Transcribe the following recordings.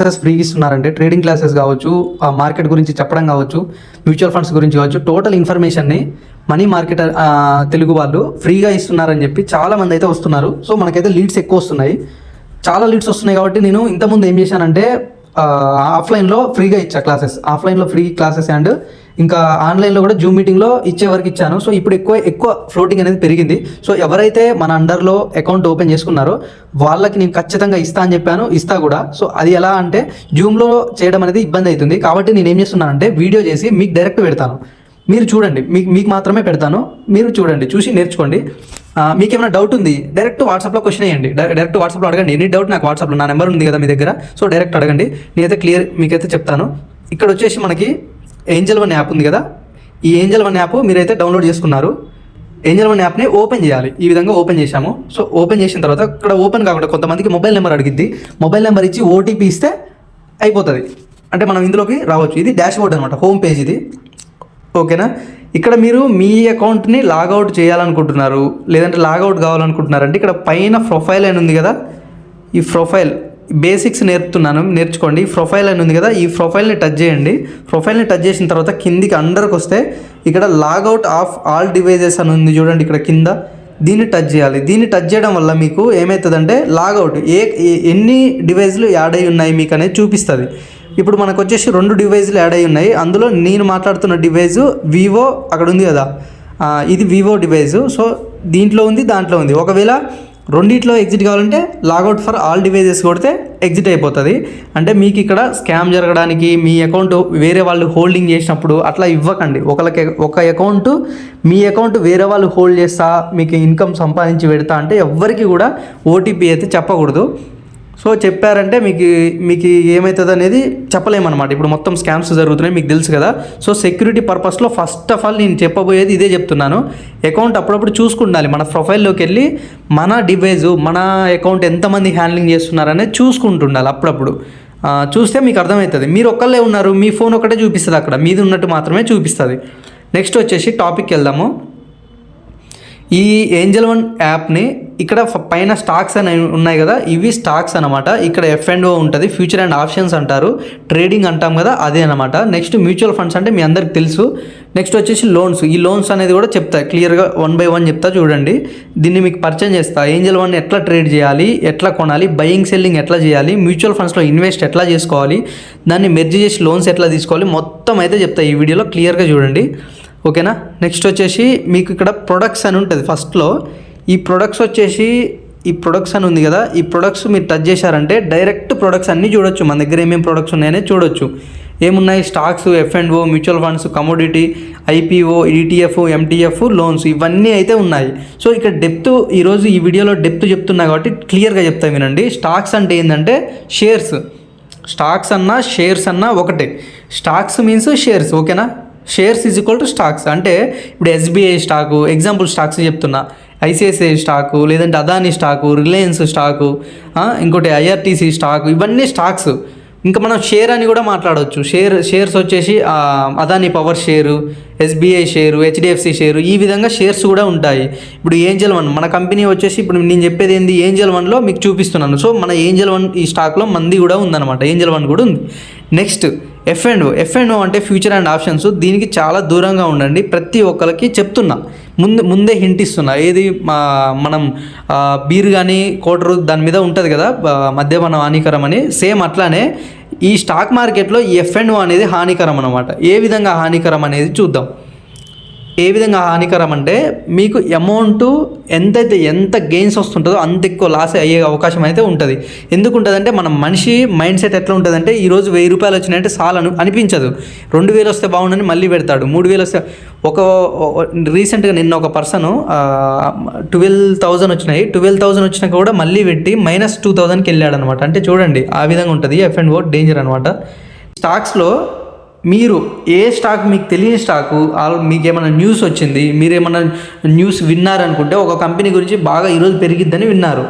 Classes ఫ్రీగా ఇస్తున్నారంటే trading classes కావచ్చు, మార్కెట్ గురించి చెప్పడం కావచ్చు, మ్యూచువల్ ఫండ్స్ గురించి కావచ్చు, టోటల్ ఇన్ఫర్మేషన్ని మనీ మార్కెట్ తెలుగు వాళ్ళు ఫ్రీగా ఇస్తున్నారని చెప్పి చాలామంది అయితే వస్తున్నారు. సో మనకైతే లీడ్స్ ఎక్కువ వస్తున్నాయి, చాలా లీడ్స్ వస్తున్నాయి. కాబట్టి నేను ఇంతకుముందు ఏం చేశానంటే ఆఫ్లైన్లో ఫ్రీగా ఇచ్చా క్లాసెస్, ఆఫ్లైన్లో ఫ్రీ క్లాసెస్ అండ్ ఇంకా ఆన్లైన్లో కూడా జూమ్ మీటింగ్లో ఇచ్చే వరకు ఇచ్చాను. సో ఇప్పుడు ఎక్కువ ఫ్లోటింగ్ అనేది పెరిగింది. సో ఎవరైతే మన అండర్లో అకౌంట్ ఓపెన్ చేసుకున్నారో వాళ్ళకి నేను ఖచ్చితంగా ఇస్తా అని చెప్పాను, ఇస్తా కూడా. సో అది ఎలా అంటే జూమ్లో చేయడం అనేది ఇబ్బంది అవుతుంది. కాబట్టి నేను ఏం చేస్తున్నానంటే వీడియో చేసి మీకు డైరెక్ట్ పెడతాను, మీరు చూడండి, మీకు మాత్రమే పెడతాను, మీరు చూడండి, చూసి నేర్చుకోండి. మీకు ఏమైనా డౌట్ ఉంది డైరెక్ట్ వాట్సాప్లో క్వశ్చన్ వేయండి, డైరెక్ట్ వాట్సాప్లో అడగండి. ఎనీ డౌట్ నాకు వాట్సాప్లో నా నెంబర్ ఉంది కదా మీ దగ్గర, సో డైరెక్ట్ అడగండి, నేనైతే క్లియర్ మీకైతే చెప్తాను. ఇక్కడ వచ్చేసి మనకి ఏంజల్ వన్ యాప్ ఉంది కదా, ఈ ఏంజల్ వన్ యాప్ మీరైతే డౌన్లోడ్ చేసుకున్నారు. ఏంజల్ వన్ యాప్ని ఓపెన్ చేయాలి, ఈ విధంగా ఓపెన్ చేశాము. సో ఓపెన్ చేసిన తర్వాత ఇక్కడ ఓపెన్ కాకుండా కొంతమందికి మొబైల్ నెంబర్ అడిగిద్ది, మొబైల్ నెంబర్ ఇచ్చి ఓటీపీ ఇస్తే అయిపోతుంది, అంటే మనం ఇందులోకి రావచ్చు. ఇది డాష్ బోర్డ్ అనమాట, హోమ్ పేజ్ ఇది, ఓకేనా. ఇక్కడ మీరు మీ అకౌంట్ని లాగౌట్ చేయాలనుకుంటున్నారు, లేదంటే లాగౌట్ కావాలనుకుంటున్నారంటే ఇక్కడ పైన ప్రొఫైల్ అని ఉంది కదా, ఈ ప్రొఫైల్ బేసిక్స్ నేర్చుకోండి. ప్రొఫైల్ అని ఉంది కదా, ఈ ప్రొఫైల్ని టచ్ చేయండి. ప్రొఫైల్ని టచ్ చేసిన తర్వాత కిందికి అండర్కి వస్తే ఇక్కడ లాగౌట్ ఆఫ్ ఆల్ డివైజెస్ అని ఉంది చూడండి, ఇక్కడ కింద దీన్ని టచ్ చేయాలి. దీన్ని టచ్ చేయడం వల్ల మీకు ఏమవుతుందంటే లాగౌట్ ఎన్ని డివైజ్లు యాడ్ అయి ఉన్నాయి మీకు అనేది చూపిస్తుంది. ఇప్పుడు మనకు వచ్చేసి 2 డివైజ్లు యాడ్ అయి ఉన్నాయి. అందులో నేను మాట్లాడుతున్న డివైజు వివో, అక్కడ ఉంది కదా, ఇది వివో డివైజు. సో దీంట్లో ఉంది, దాంట్లో ఉంది. ఒకవేళ రెండిట్లో ఎగ్జిట్ కావాలంటే లాగౌట్ ఫర్ ఆల్ డివైజెస్ కొడితే ఎగ్జిట్ అయిపోతుంది. అంటే మీకు ఇక్కడ స్కామ్ జరగడానికి మీ అకౌంట్ వేరే వాళ్ళు హోల్డింగ్ చేసినప్పుడు అట్లా ఇవ్వకండి. ఒక అకౌంట్ మీ అకౌంట్ వేరే వాళ్ళు హోల్డ్ చేస్తా, మీకు ఇన్కమ్ సంపాదించి పెడతా అంటే ఎవ్వరికి కూడా ఓటీపీ అయితే చెప్పకూడదు. సో చెప్పారంటే మీకు ఏమవుతుంది అనేది చెప్పలేమన్నమాట. ఇప్పుడు మొత్తం స్కామ్స్ జరుగుతున్నాయి, మీకు తెలుసు కదా. సో సెక్యూరిటీ పర్పస్లో ఫస్ట్ ఆఫ్ ఆల్ నేను చెప్పబోయేది ఇదే చెప్తున్నాను. అకౌంట్ అప్పుడప్పుడు చూసుకుండాలి, మన ప్రొఫైల్లోకి వెళ్ళి మన డివైజ్, మన అకౌంట్ ఎంతమంది హ్యాండ్లింగ్ చేస్తున్నారనేది చూసుకుంటుండాలి అప్పుడప్పుడు. చూస్తే మీకు అర్థమవుతుంది. మీరు ఒక్కళ్ళే ఉన్నారు, మీ ఫోన్ ఒకటే చూపిస్తుంది, అక్కడ మీది ఉన్నట్టు మాత్రమే చూపిస్తుంది. నెక్స్ట్ వచ్చేసి టాపిక్కి వెళ్దాము. ఈ ఏంజల్ వన్ యాప్ని ఇక్కడ పైన స్టాక్స్ అని ఉన్నాయి కదా, ఇవి స్టాక్స్ అనమాట. ఇక్కడ F&O ఉంటుంది, ఫ్యూచర్ అండ్ ఆప్షన్స్ అంటారు, ట్రేడింగ్ అంటాం కదా, అదే అనమాట. నెక్స్ట్ మ్యూచువల్ ఫండ్స్ అంటే మీ అందరికి తెలుసు. నెక్స్ట్ వచ్చేసి లోన్స్, ఈ లోన్స్ అనేది కూడా చెప్తా క్లియర్గా 1 by 1 చెప్తా చూడండి. దీన్ని మీకు పరిచయం చేస్తా. ఏంజల్ వన్ ఎట్లా ట్రేడ్ చేయాలి, ఎట్లా కొనాలి, బయింగ్ సెల్లింగ్ ఎట్లా చేయాలి, మ్యూచువల్ ఫండ్స్లో ఇన్వెస్ట్ ఎట్లా చేసుకోవాలి, దాన్ని మెర్జ్ చేసి లోన్స్ ఎట్లా తీసుకోవాలి, మొత్తం అయితే చెప్తా ఈ వీడియోలో, క్లియర్గా చూడండి, ఓకేనా. నెక్స్ట్ వచ్చేసి మీకు ఇక్కడ ప్రొడక్ట్స్ అని ఉంటుంది ఫస్ట్లో. ఈ ప్రొడక్ట్స్ వచ్చేసి ఈ ప్రొడక్ట్స్ అని ఉంది కదా, ఈ ప్రొడక్ట్స్ మీరు టచ్ చేశారంటే డైరెక్ట్ ప్రొడక్ట్స్ అన్నీ చూడొచ్చు. మన దగ్గర ఏమేమి ప్రొడక్ట్స్ ఉన్నాయనే చూడొచ్చు. ఏమున్నాయి, stocks, F&O, mutual funds, commodity, IPO, ETF, MTF, loans, ఇవన్నీ అయితే ఉన్నాయి. సో ఇక్కడ డెప్త్, ఈరోజు ఈ వీడియోలో డెప్త్ చెప్తున్నా కాబట్టి క్లియర్గా చెప్తా వినండి. స్టాక్స్ అంటే ఏంటంటే షేర్స్, స్టాక్స్ అన్నా షేర్స్ అన్నా ఒకటే. స్టాక్స్ మీన్స్ షేర్స్, ఓకేనా. Shares is equal to stocks. అంటే ఇప్పుడు SBI స్టాకు, ఎగ్జాంపుల్ స్టాక్స్ చెప్తున్నా, ICICI స్టాకు, లేదంటే అదానీ స్టాకు, రిలయన్స్ స్టాకు, ఇంకోటి IRTC స్టాకు, ఇవన్నీ స్టాక్స్. ఇంకా మనం షేర్ అని కూడా మాట్లాడవచ్చు. షేర్స్ వచ్చేసి Adani power share, SBI share, HDFC share, ఈ విధంగా షేర్స్ కూడా ఉంటాయి. ఇప్పుడు ఏంజల్ వన్ మన కంపెనీ వచ్చేసి, ఇప్పుడు నేను చెప్పేది ఏంది, ఏంజల్ వన్లో మీకు చూపిస్తున్నాను. సో మన ఏంజల్ వన్ ఈ స్టాక్లో మంది కూడా ఉందన్నమాట, ఏంజల్ వన్ కూడా ఉంది. నెక్స్ట్ F&O అంటే ఫ్యూచర్ అండ్ ఆప్షన్స్. దీనికి చాలా దూరంగా ఉండండి, ప్రతి ఒక్కరికి చెప్తున్నా, ముందే హింట్ ఇస్తున్నా. ఏది మనం బీర్ కానీ కోటరు దాని మీద ఉంటుంది కదా, మద్యపానం హానికరం అని, సేమ్ అట్లానే ఈ స్టాక్ మార్కెట్లో ఈ F&O అనేది హానికరం అనమాట. ఏ విధంగా హానికరం అనేది చూద్దాం. ఏ విధంగా హానికరం అంటే మీకు అమౌంట్ ఎంత గెయిన్స్ వస్తుంటుందో అంత ఎక్కువ లాస్ అయ్యే అవకాశం అయితే ఉంటుంది. ఎందుకు ఉంటుందంటే మన మనిషి మైండ్ సెట్ ఎట్లా ఉంటుందంటే, ఈరోజు 1000 రూపాయలు వచ్చినాయంటే చాలు అనిపించదు, 2000 వస్తే బాగుండని మళ్ళీ పెడతాడు, 3000 వస్తే. రీసెంట్గా నిన్న ఒక పర్సన్ 12,000 వచ్చినాయి, 12,000 వచ్చినాక కూడా మళ్ళీ పెట్టి -2,000కి వెళ్ళాడు అనమాట. అంటే చూడండి, ఆ విధంగా ఉంటుంది. F&O డేంజర్ అనమాట. స్టాక్స్లో మీరు ఏ స్టాక్, మీకు తెలియని స్టాకు, మీకు ఏమైనా న్యూస్ వచ్చింది, మీరు ఏమైనా న్యూస్ విన్నారనుకుంటే, ఒక కంపెనీ గురించి బాగా ఈరోజు పెరిగిద్దని విన్నారు.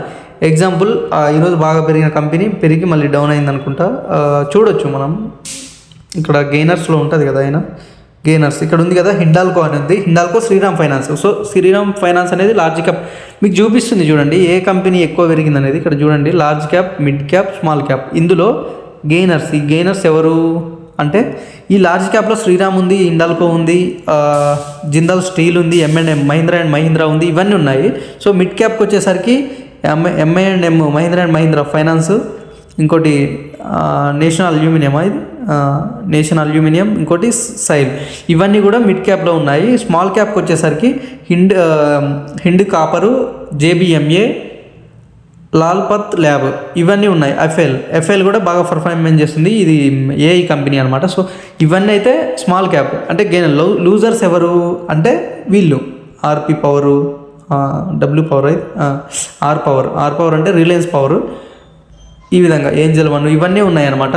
ఎగ్జాంపుల్, ఈరోజు బాగా పెరిగిన కంపెనీ పెరిగి మళ్ళీ డౌన్ అయింది అనుకుంటా, చూడొచ్చు మనం. ఇక్కడ గెయినర్స్లో ఉంటుంది కదా, గెయినర్స్ ఇక్కడ ఉంది కదా, హిండాల్కో అనేది, Hindalco Shriram finance. So Shriram finance అనేది లార్జ్ క్యాప్ మీకు చూపిస్తుంది చూడండి, ఏ కంపెనీ ఎక్కువ పెరిగింది అనేది. ఇక్కడ చూడండి, large cap, mid cap, small cap. ఇందులో గెయినర్స్. ఈ గెయినర్స్ ఎవరు అంటే ఈ లార్జ్ క్యాప్లో శ్రీరామ్ ఉంది, హిండాల్కో ఉంది, జిందాల్ స్టీల్ ఉంది, M&M మహీంద్రా అండ్ మహీంద్రా ఉంది, ఇవన్నీ ఉన్నాయి. సో మిడ్ క్యాప్కి వచ్చేసరికి M&M Mahindra and Mahindra finance, ఇంకోటి నేషనల్ అల్యూమినియం, ఇది నేషనల్ అల్యూమినియం, ఇంకోటి సైల్, ఇవన్నీ కూడా మిడ్ క్యాప్లో ఉన్నాయి. స్మాల్ క్యాప్కి వచ్చేసరికి హిండ్ కాపరు, JBMA, లాల్పత్ ల్యాబ్, ఇవన్నీ ఉన్నాయి. ఎఫ్ఎల్ కూడా బాగా పర్ఫార్మెన్స్ చేస్తుంది, ఇది ఏఐ కంపెనీ అనమాట. సో ఇవన్నీ అయితే స్మాల్ క్యాప్. అంటే లూజర్స్ ఎవరు అంటే వీళ్ళు RP power, W power, R power అంటే రిలయన్స్ పవర్, ఈ విధంగా ఏంజల్ 1 ఇవన్నీ ఉన్నాయన్నమాట.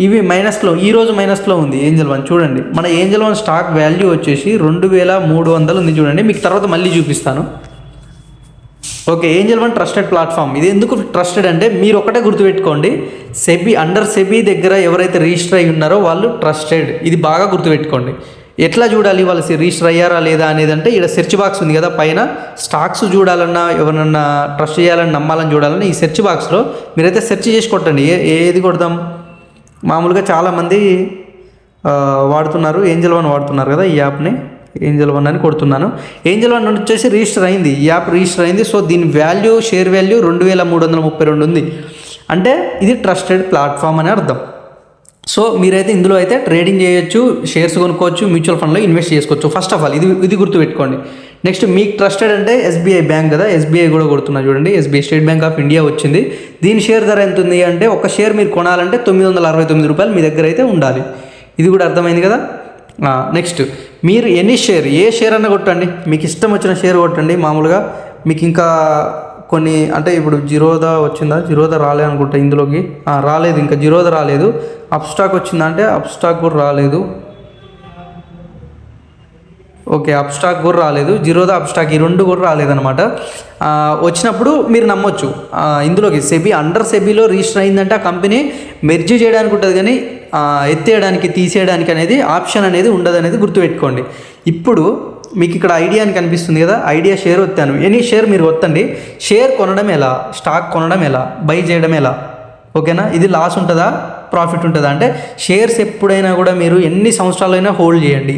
ఇవి మైనస్లో, ఈరోజు మైనస్లో ఉంది ఏంజల్ 1. చూడండి, మన ఏంజల్ 1 స్టాక్ వాల్యూ వచ్చేసి 2300 ఉంది. చూడండి, మీకు తర్వాత మళ్ళీ చూపిస్తాను. Okay, Angel 1 trusted platform. ఇది ఎందుకు ట్రస్టెడ్ అంటే మీరు ఒకటే గుర్తుపెట్టుకోండి, అండర్ సెబీ దగ్గర ఎవరైతే రిజిస్టర్ అయ్యి ఉన్నారో వాళ్ళు ట్రస్టెడ్. ఇది బాగా గుర్తుపెట్టుకోండి. ఎట్లా చూడాలి వాళ్ళు రిజిస్టర్ అయ్యారా లేదా అనేది అంటే ఇక్కడ సెర్చ్ బాక్స్ ఉంది కదా పైన, స్టాక్స్ చూడాలన్నా ఎవరన్నా ట్రస్ట్ చేయాలని నమ్మాలని చూడాలన్నా ఈ సెర్చ్ బాక్స్లో మీరైతే సెర్చ్ చేసి కొట్టండి. ఏది కొడదాం, మామూలుగా చాలామంది వాడుతున్నారు, ఏంజల్ 1 వాడుతున్నారు కదా ఈ యాప్ని, ఏంజల్ 1 అని కొడుతున్నాను. ఏంజల్ 1 వచ్చేసి రిజిస్టర్ అయింది, ఈ యాప్ రిజిస్టర్ అయింది. సో దీని వాల్యూ, షేర్ వాల్యూ 2332 ఉంది. అంటే ఇది ట్రస్టెడ్ ప్లాట్ఫామ్ అని అర్థం. సో మీరైతే ఇందులో అయితే ట్రేడింగ్ చేయొచ్చు, షేర్స్ కొనుక్కోవచ్చు, మ్యూచువల్ ఫండ్లో ఇన్వెస్ట్ చేసుకోవచ్చు. ఫస్ట్ ఆఫ్ ఆల్ ఇది గుర్తుపెట్టుకోండి. నెక్స్ట్ మీకు ట్రస్టెడ్ అంటే SBI బ్యాంక్ కదా, SBI కూడా కొడుతున్నా చూడండి, SBI state bank of India వచ్చింది. దీని షేర్ ధర ఎంత ఉంది అంటే ఒక షేర్ మీరు కొనాలంటే 969 రూపాయలు మీ దగ్గర అయితే ఉండాలి. ఇది కూడా అర్థమైంది కదా. నెక్స్ట్ మీరు ఎనీ షేర్, ఏ షేర్ అన్న కొట్టండి, మీకు ఇష్టం వచ్చిన షేర్ కొట్టండి. మామూలుగా మీకు ఇంకా కొన్ని అంటే ఇప్పుడు జిరోదా వచ్చిందా, జిరోదా రాలేదు అనుకుంటా ఇందులోకి, రాలేదు, ఇంకా జిరోదా రాలేదు. అప్ స్టాక్ వచ్చిందా అంటే అప్ స్టాక్ కూడా రాలేదు. ఓకే, అప్ స్టాక్ కూడా రాలేదు, జిరోదా అప్ స్టాక్ ఈ రెండు కూడా రాలేదన్నమాట. వచ్చినప్పుడు మీరు నమ్మొచ్చు ఇందులోకి. అండర్ సెబీలో రిజిస్టర్ అయిందంటే ఆ కంపెనీ మెర్జ్ చేయడానికి ఉంటుంది, కానీ ఎత్తేయడానికి తీసేయడానికి అనేది ఆప్షన్ అనేది ఉండదు అనేది గుర్తుపెట్టుకోండి. ఇప్పుడు మీకు ఇక్కడ ఐడియా అని కనిపిస్తుంది కదా, ఐడియా షేర్ వస్తాను, ఎనీ షేర్ మీరు వత్తండి. షేర్ కొనడం ఎలా, స్టాక్ కొనడం ఎలా, బై చేయడం ఎలా, ఓకేనా. ఇది లాస్ ఉంటుందా, ప్రాఫిట్ ఉంటుందా అంటే షేర్స్ ఎప్పుడైనా కూడా మీరు ఎన్ని సంవత్సరాలైనా హోల్డ్ చేయండి.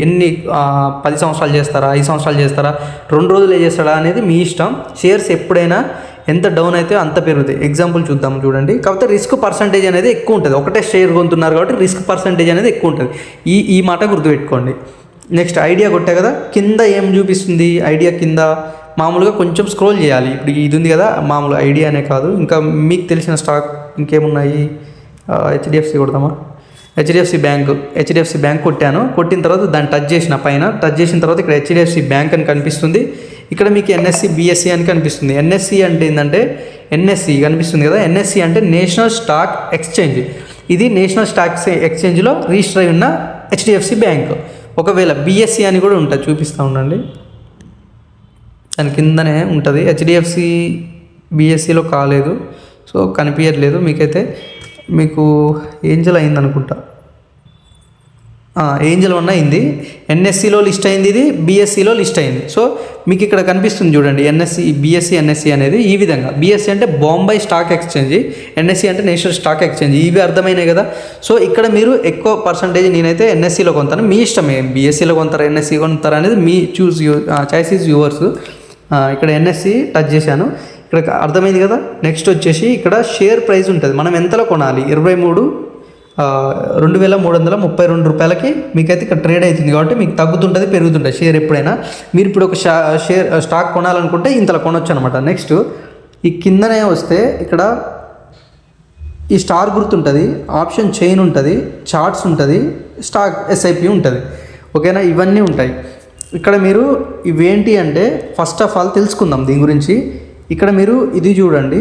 10 సంవత్సరాలు చేస్తారా, 5 సంవత్సరాలు చేస్తారా, 2 రోజులే చేస్తారా అనేది మీ ఇష్టం. షేర్స్ ఎప్పుడైనా ఎంత డౌన్ అయితే అంత పెరుగుతాయి. ఎగ్జాంపుల్ చూద్దాం చూడండి. కాకపోతే రిస్క్ పర్సంటేజ్ అనేది ఎక్కువ ఉంటుంది, ఒకటే షేర్ కొంటున్నారు కాబట్టి రిస్క్ పర్సంటేజ్ అనేది ఎక్కువ ఉంటుంది. ఈ మాట గుర్తుపెట్టుకోండి. నెక్స్ట్ ఐడియా కొట్టా కదా, కింద ఏం చూపిస్తుంది, ఐడియా కింద మామూలుగా కొంచెం స్క్రోల్ చేయాలి. ఇప్పుడు ఇది ఉంది కదా, మామూలు ఐడియా అనే కాదు, ఇంకా మీకు తెలిసిన స్టాక్ ఇంకేమున్నాయి. HDFC కొడదామా, హెచ్డిఎఫ్సి బ్యాంక్ కొట్టాను. కొట్టిన తర్వాత దాన్ని టచ్ చేసిన, పైన టచ్ చేసిన తర్వాత ఇక్కడ HDFC బ్యాంక్ అని కనిపిస్తుంది. ఇక్కడ మీకు NSE BSE అని కనిపిస్తుంది. NSE అంటే ఏంటంటే NSE కనిపిస్తుంది కదా, NSE అంటే నేషనల్ స్టాక్ ఎక్స్చేంజ్. ఇది నేషనల్ స్టాక్ ఎక్స్చేంజ్లో రిజిస్టర్ అయి ఉన్న HDFC బ్యాంక్. ఒకవేళ BSE అని కూడా ఉంటుంది, చూపిస్తూ ఉండండి, దాని కిందనే ఉంటుంది. HDFC BSEలో కాలేదు, సో కనిపించట్లేదు మీకైతే. మీకు ఏంజల్ అయింది అనుకుంటా, ఏంజల్ 1 అయింది, NSEలో లిస్ట్ అయింది, ఇది BSEలో లిస్ట్ అయింది. సో మీకు ఇక్కడ కనిపిస్తుంది చూడండి, BSE అనేది ఈ విధంగా. BSE అంటే బాంబే స్టాక్ ఎక్స్చేంజ్, NSE అంటే నేషనల్ స్టాక్ ఎక్స్చేంజ్. ఇవి అర్థమైనాయి కదా. సో ఇక్కడ మీరు ఎక్కువ పర్సంటేజ్ నేనైతే NSEలో కొంటాను, మీ ఇష్టమే. BSEలో కొంటారా, NSE కొంటారా అనేది మీ చాయిస్ ఈజ్ యువర్స్. ఇక్కడ NSE టచ్ చేశాను, ఇక్కడ అర్థమైంది కదా. నెక్స్ట్ వచ్చేసి ఇక్కడ షేర్ ప్రైస్ ఉంటుంది, మనం ఎంతలో కొనాలి. 23,332 రూపాయలకి మీకైతే ఇక్కడ ట్రేడ్ అవుతుంది కాబట్టి మీకు తగ్గుతుంటుంది, పెరుగుతుంటుంది షేర్ ఎప్పుడైనా. మీరు ఇప్పుడు ఒక స్టాక్ కొనాలనుకుంటే ఇంతలో కొనొచ్చు అనమాట. నెక్స్ట్ ఈ కిందనే వస్తే ఇక్కడ ఈ స్టార్ గుర్తుంటుంది, ఆప్షన్ చైన్ ఉంటుంది, చార్ట్స్ ఉంటుంది, స్టాక్ SIP ఉంటుంది, ఓకేనా. ఇవన్నీ ఉంటాయి ఇక్కడ. మీరు ఇవేంటి అంటే ఫస్ట్ ఆఫ్ ఆల్ తెలుసుకుందాం దీని గురించి. ఇక్కడ మీరు ఇది చూడండి,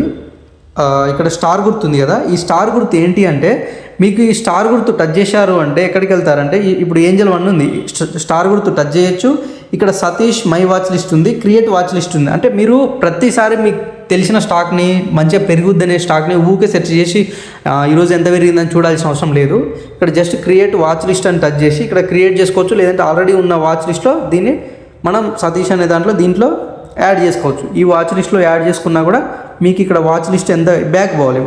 ఇక్కడ స్టార్ గుర్తుంది కదా, ఈ స్టార్ గుర్తు ఏంటి అంటే మీకు ఈ స్టార్ గుర్తు టచ్ చేశారు అంటే ఎక్కడికి వెళ్తారంటే, ఇప్పుడు ఏంజల్ 1 ఉంది, స్టార్ గుర్తు టచ్ చేయొచ్చు. ఇక్కడ సతీష్ మై వాచ్ లిస్ట్ ఉంది, క్రియేట్ వాచ్ లిస్ట్ ఉంది. అంటే మీరు ప్రతిసారి మీకు తెలిసిన స్టాక్ని, మంచిగా పెరుగుద్దనే స్టాక్ని ఊకే సెర్చ్ చేసి ఈరోజు ఎంత పెరిగిందని చూడాల్సిన అవసరం లేదు. ఇక్కడ జస్ట్ క్రియేట్ వాచ్ లిస్ట్ అని టచ్ చేసి ఇక్కడ క్రియేట్ చేసుకోవచ్చు. లేదంటే ఆల్రెడీ ఉన్న వాచ్ లిస్ట్లో దీన్ని మనం సతీష్ అనే దీంట్లో యాడ్ చేసుకోవచ్చు. ఈ వాచ్ లిస్ట్లో యాడ్ చేసుకున్నా కూడా మీకు ఇక్కడ వాచ్ లిస్ట్ ఎంత బ్యాక్ పోవాలి.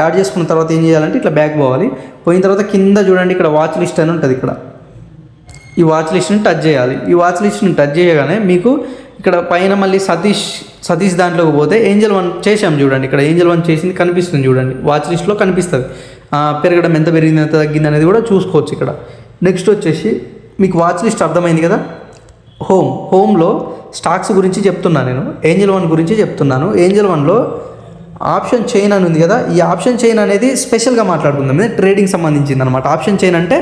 యాడ్ చేసుకున్న తర్వాత ఏం చేయాలంటే ఇట్లా బ్యాక్ పోవాలి. పోయిన తర్వాత కింద చూడండి ఇక్కడ వాచ్ లిస్ట్ అని ఉంటుంది. ఇక్కడ ఈ వాచ్ లిస్ట్ని టచ్ చేయాలి. ఈ వాచ్ లిస్ట్ని టచ్ చేయగానే మీకు ఇక్కడ పైన మళ్ళీ సతీష్ దాంట్లోకి పోతే ఏంజల్ 1 చేసాం చూడండి. ఇక్కడ ఏంజల్ 1 చేసింది కనిపిస్తుంది చూడండి, వాచ్ లిస్ట్లో కనిపిస్తుంది. పెరగడం ఎంత పెరిగింది ఎంత తగ్గింది అనేది కూడా చూసుకోవచ్చు ఇక్కడ. నెక్స్ట్ వచ్చేసి మీకు వాచ్ లిస్ట్ అర్థమైంది కదా. హోమ్లో స్టాక్స్ గురించి చెప్తున్నాను నేను, ఏంజల్ 1 గురించి చెప్తున్నాను. ఏంజల్ 1లో ఆప్షన్ చైన్ అని ఉంది కదా, ఈ ఆప్షన్ చైన్ అనేది స్పెషల్గా మాట్లాడుకుందాం. ట్రేడింగ్ సంబంధించింది అనమాట. ఆప్షన్ చైన్ అంటే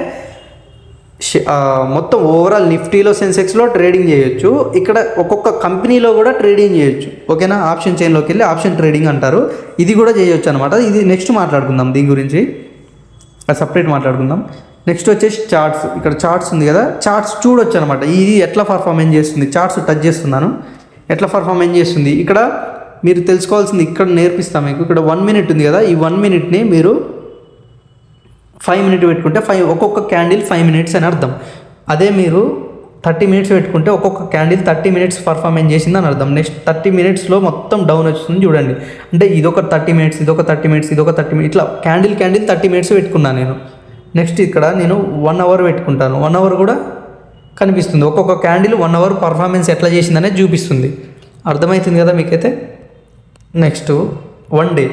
మొత్తం ఓవరాల్ నిఫ్టీలో సెన్సెక్స్లో ట్రేడింగ్ చేయొచ్చు. ఇక్కడ ఒక్కొక్క కంపెనీలో కూడా ట్రేడింగ్ చేయొచ్చు. ఓకేనా, ఆప్షన్ చైన్లోకి వెళ్ళి ఆప్షన్ ట్రేడింగ్ అంటారు. ఇది కూడా చేయొచ్చు అనమాట. ఇది నెక్స్ట్ మాట్లాడుకుందాం, దీని గురించి సపరేట్ మాట్లాడుకుందాం. నెక్స్ట్ వచ్చేసి చార్ట్స్. ఇక్కడ చార్ట్స్ ఉంది కదా, చార్ట్స్ చూడొచ్చు అనమాట. ఇది ఎట్లా పర్ఫార్మెన్స్ చేస్తుంది, చార్ట్స్ టచ్ చేస్తున్నాను, ఎట్లా పర్ఫార్మెన్స్ చేస్తుంది. ఇక్కడ మీరు తెలుసుకోవాల్సింది ఇక్కడ నేర్పిస్తాం మీకు. ఇక్కడ 1 మినిట్ ఉంది కదా, ఈ 1 మినిట్ని మీరు 5 మినిట్ పెట్టుకుంటే ఒక్కొక్క క్యాండిల్ 5 మినిట్స్ అని అర్థం. అదే మీరు 30 మినిట్స్ పెట్టుకుంటే ఒక్కొక్క క్యాండిల్ 30 మినిట్స్ పర్ఫార్మెన్స్ చేసిందని అర్థం. నెక్స్ట్ 30 మినిట్స్లో మొత్తం డౌన్ వస్తుంది చూడండి. అంటే ఇదొక 30 మినిట్స్, ఇదొక 30 మినిట్స్, ఇదొక 30 మినిట్స్, ఇట్లా క్యాండిల్ 30 మినిట్స్ పెట్టుకున్నాను నేను. నెక్స్ట్ ఇక్కడ నేను 1 అవర్ పెట్టుకుంటాను. 1 అవర్ కూడా కనిపిస్తుంది. ఒక్కొక్క క్యాండిల్ 1 అవర్ పర్ఫార్మెన్స్ ఎట్లా చేసిందనేది చూపిస్తుంది. అర్థమవుతుంది కదా మీకైతే. Next 1 day.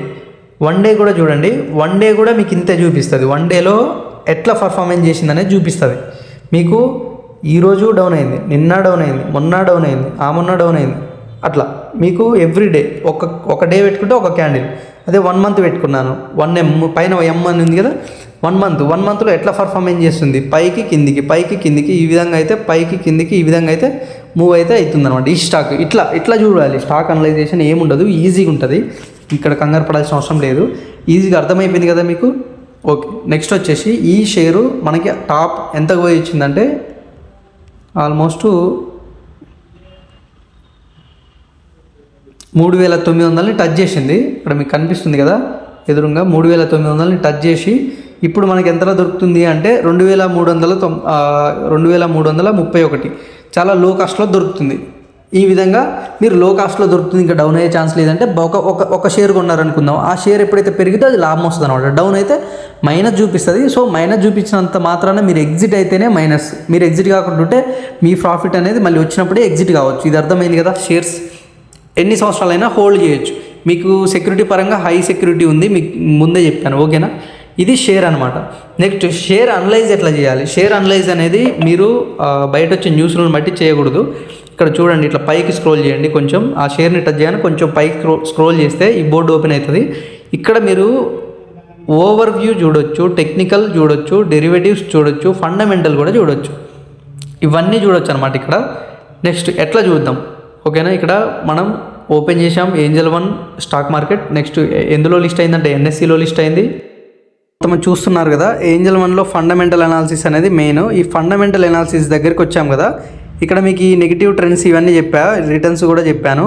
1 డే కూడా చూడండి. 1 డే కూడా మీకు ఇంతే చూపిస్తుంది. 1 డేలో ఎట్లా పర్ఫార్మెన్స్ చేసిందనేది చూపిస్తుంది మీకు. ఈరోజు డౌన్ అయింది, నిన్న డౌన్ అయింది, మొన్న డౌన్ అయింది, మొన్న డౌన్ అయింది, అట్లా మీకు ఎవ్రీ డే ఒక డే పెట్టుకుంటే ఒక క్యాండిల్. అదే 1 మంత్ పెట్టుకున్నాను, 1M పైన M అని ఉంది కదా, 1 మంత్లో ఎట్లా పర్ఫార్మెన్స్ చేస్తుంది, పైకి కిందికి ఈ విధంగా అయితే, పైకి కిందికి ఈ విధంగా అయితే మూవ్ అయితే అవుతుంది అనమాట. ఈ స్టాక్ ఇట్లా చూడాలి. స్టాక్ అనలైజేషన్ ఏముండదు, ఈజీగా ఉంటుంది. ఇక్కడ కంగారు పడాల్సిన అవసరం లేదు. ఈజీగా అర్థమైపోయింది కదా మీకు. ఓకే, నెక్స్ట్ వచ్చేసి ఈ షేరు మనకి టాప్ ఎంత పోయి ఇచ్చిందంటే ఆల్మోస్ట్ 3900ని టచ్ చేసింది. ఇక్కడ మీకు కనిపిస్తుంది కదా ఎదురుగా, 3900ని టచ్ చేసి ఇప్పుడు మనకి ఎంతలో దొరుకుతుంది అంటే 2331, చాలా లో కాస్ట్లో దొరుకుతుంది. ఈ విధంగా మీరు లో కాస్ట్లో దొరుకుతుంది, ఇంకా డౌన్ అయ్యే ఛాన్స్ లేదంటే ఒక షేర్ కొన్నారనుకుందాం. ఆ షేర్ ఎప్పుడైతే పెరిగితే అది లాభం వస్తుంది అనమాట. డౌన్ అయితే మైనస్ చూపిస్తుంది. సో మైనస్ చూపించినంత మాత్రాన మీరు ఎగ్జిట్ అయితేనే మైనస్, మీరు ఎగ్జిట్ కాకుండా ఉంటే మీ ప్రాఫిట్ అనేది మళ్ళీ వచ్చినప్పుడే ఎగ్జిట్ కావచ్చు. ఇది అర్థమైంది కదా. షేర్స్ ఎన్ని సంవత్సరాలైనా హోల్డ్ చేయొచ్చు. మీకు సెక్యూరిటీ పరంగా హై సెక్యూరిటీ ఉంది, మీకు ముందే చెప్పాను. ఓకేనా, ఇది షేర్ అనమాట. నెక్స్ట్ షేర్ అనలైజ్ ఎట్లా చేయాలి. షేర్ అనలైజ్ అనేది మీరు బయట వచ్చే న్యూస్లను బట్టి చేయకూడదు. ఇక్కడ చూడండి, ఇట్లా పైకి స్క్రోల్ చేయండి, కొంచెం ఆ షేర్ని టచ్ చేయగానే కొంచెం పైకి స్క్రోల్ చేస్తే ఈ బోర్డు ఓపెన్ అవుతుంది. ఇక్కడ మీరు ఓవర్ వ్యూ చూడొచ్చు, టెక్నికల్ చూడొచ్చు, డెరివేటివ్స్ చూడొచ్చు, ఫండమెంటల్ కూడా చూడొచ్చు. ఇవన్నీ చూడొచ్చు అనమాట ఇక్కడ. నెక్స్ట్ ఎట్లా చూద్దాం. ఓకేనా, ఇక్కడ మనం ఓపెన్ చేసాం ఏంజల్ 1 స్టాక్ మార్కెట్. నెక్స్ట్ ఎందులో లిస్ట్ అయిందంటే NSEలో లిస్ట్ అయింది. మొత్తం చూస్తున్నారు కదా. ఏంజల్ 1లో ఫండమెంటల్ అనాలిసిస్ అనేది మెయిన్. ఈ ఫండమెంటల్ అనాలిసిస్ దగ్గరికి వచ్చాం కదా. ఇక్కడ మీకు ఈ నెగిటివ్ ట్రెండ్స్ ఇవన్నీ రిటర్న్స్ కూడా చెప్పాను.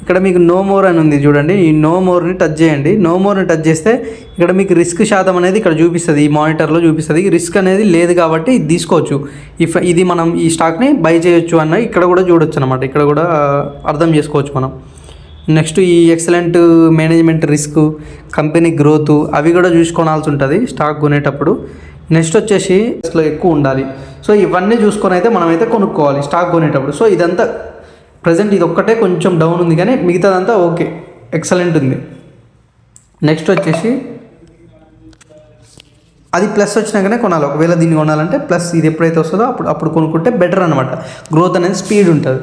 ఇక్కడ మీకు నో మోర్ అని ఉంది చూడండి. ఈ నో మోర్ని టచ్ చేయండి. నో మోర్ని టచ్ చేస్తే ఇక్కడ మీకు రిస్క్ శాతం అనేది ఇక్కడ చూపిస్తుంది, ఈ మానిటర్లో చూపిస్తుంది. రిస్క్ అనేది లేదు కాబట్టి ఇది తీసుకోవచ్చు. ఇది మనం ఈ స్టాక్ని బై చేయొచ్చు అన్న ఇక్కడ కూడా చూడొచ్చు అనమాట. ఇక్కడ కూడా అర్థం చేసుకోవచ్చు మనం. నెక్స్ట్ ఈ excellent management, risk, company growth అవి కూడా చూసుకోవాల్సి ఉంటుంది స్టాక్ కొనేటప్పుడు. నెక్స్ట్ వచ్చేసి అసలు ఎక్కువ ఉండాలి. సో ఇవన్నీ చూసుకొని అయితే మనమైతే కొనుక్కోవాలి స్టాక్ కొనేటప్పుడు. సో ఇదంతా ప్రజెంట్ ఇది ఒక్కటే కొంచెం డౌన్ ఉంది, కానీ మిగతాదంతా ఓకే, ఎక్సలెంట్ ఉంది. నెక్స్ట్ వచ్చేసి అది ప్లస్ వచ్చినాకనే కొనాలి. ఒకవేళ దీన్ని కొనాలంటే ప్లస్ ఇది ఎప్పుడైతే వస్తుందో అప్పుడు కొనుక్కుంటే బెటర్ అనమాట. గ్రోత్ అనేది స్పీడ్ ఉంటుంది.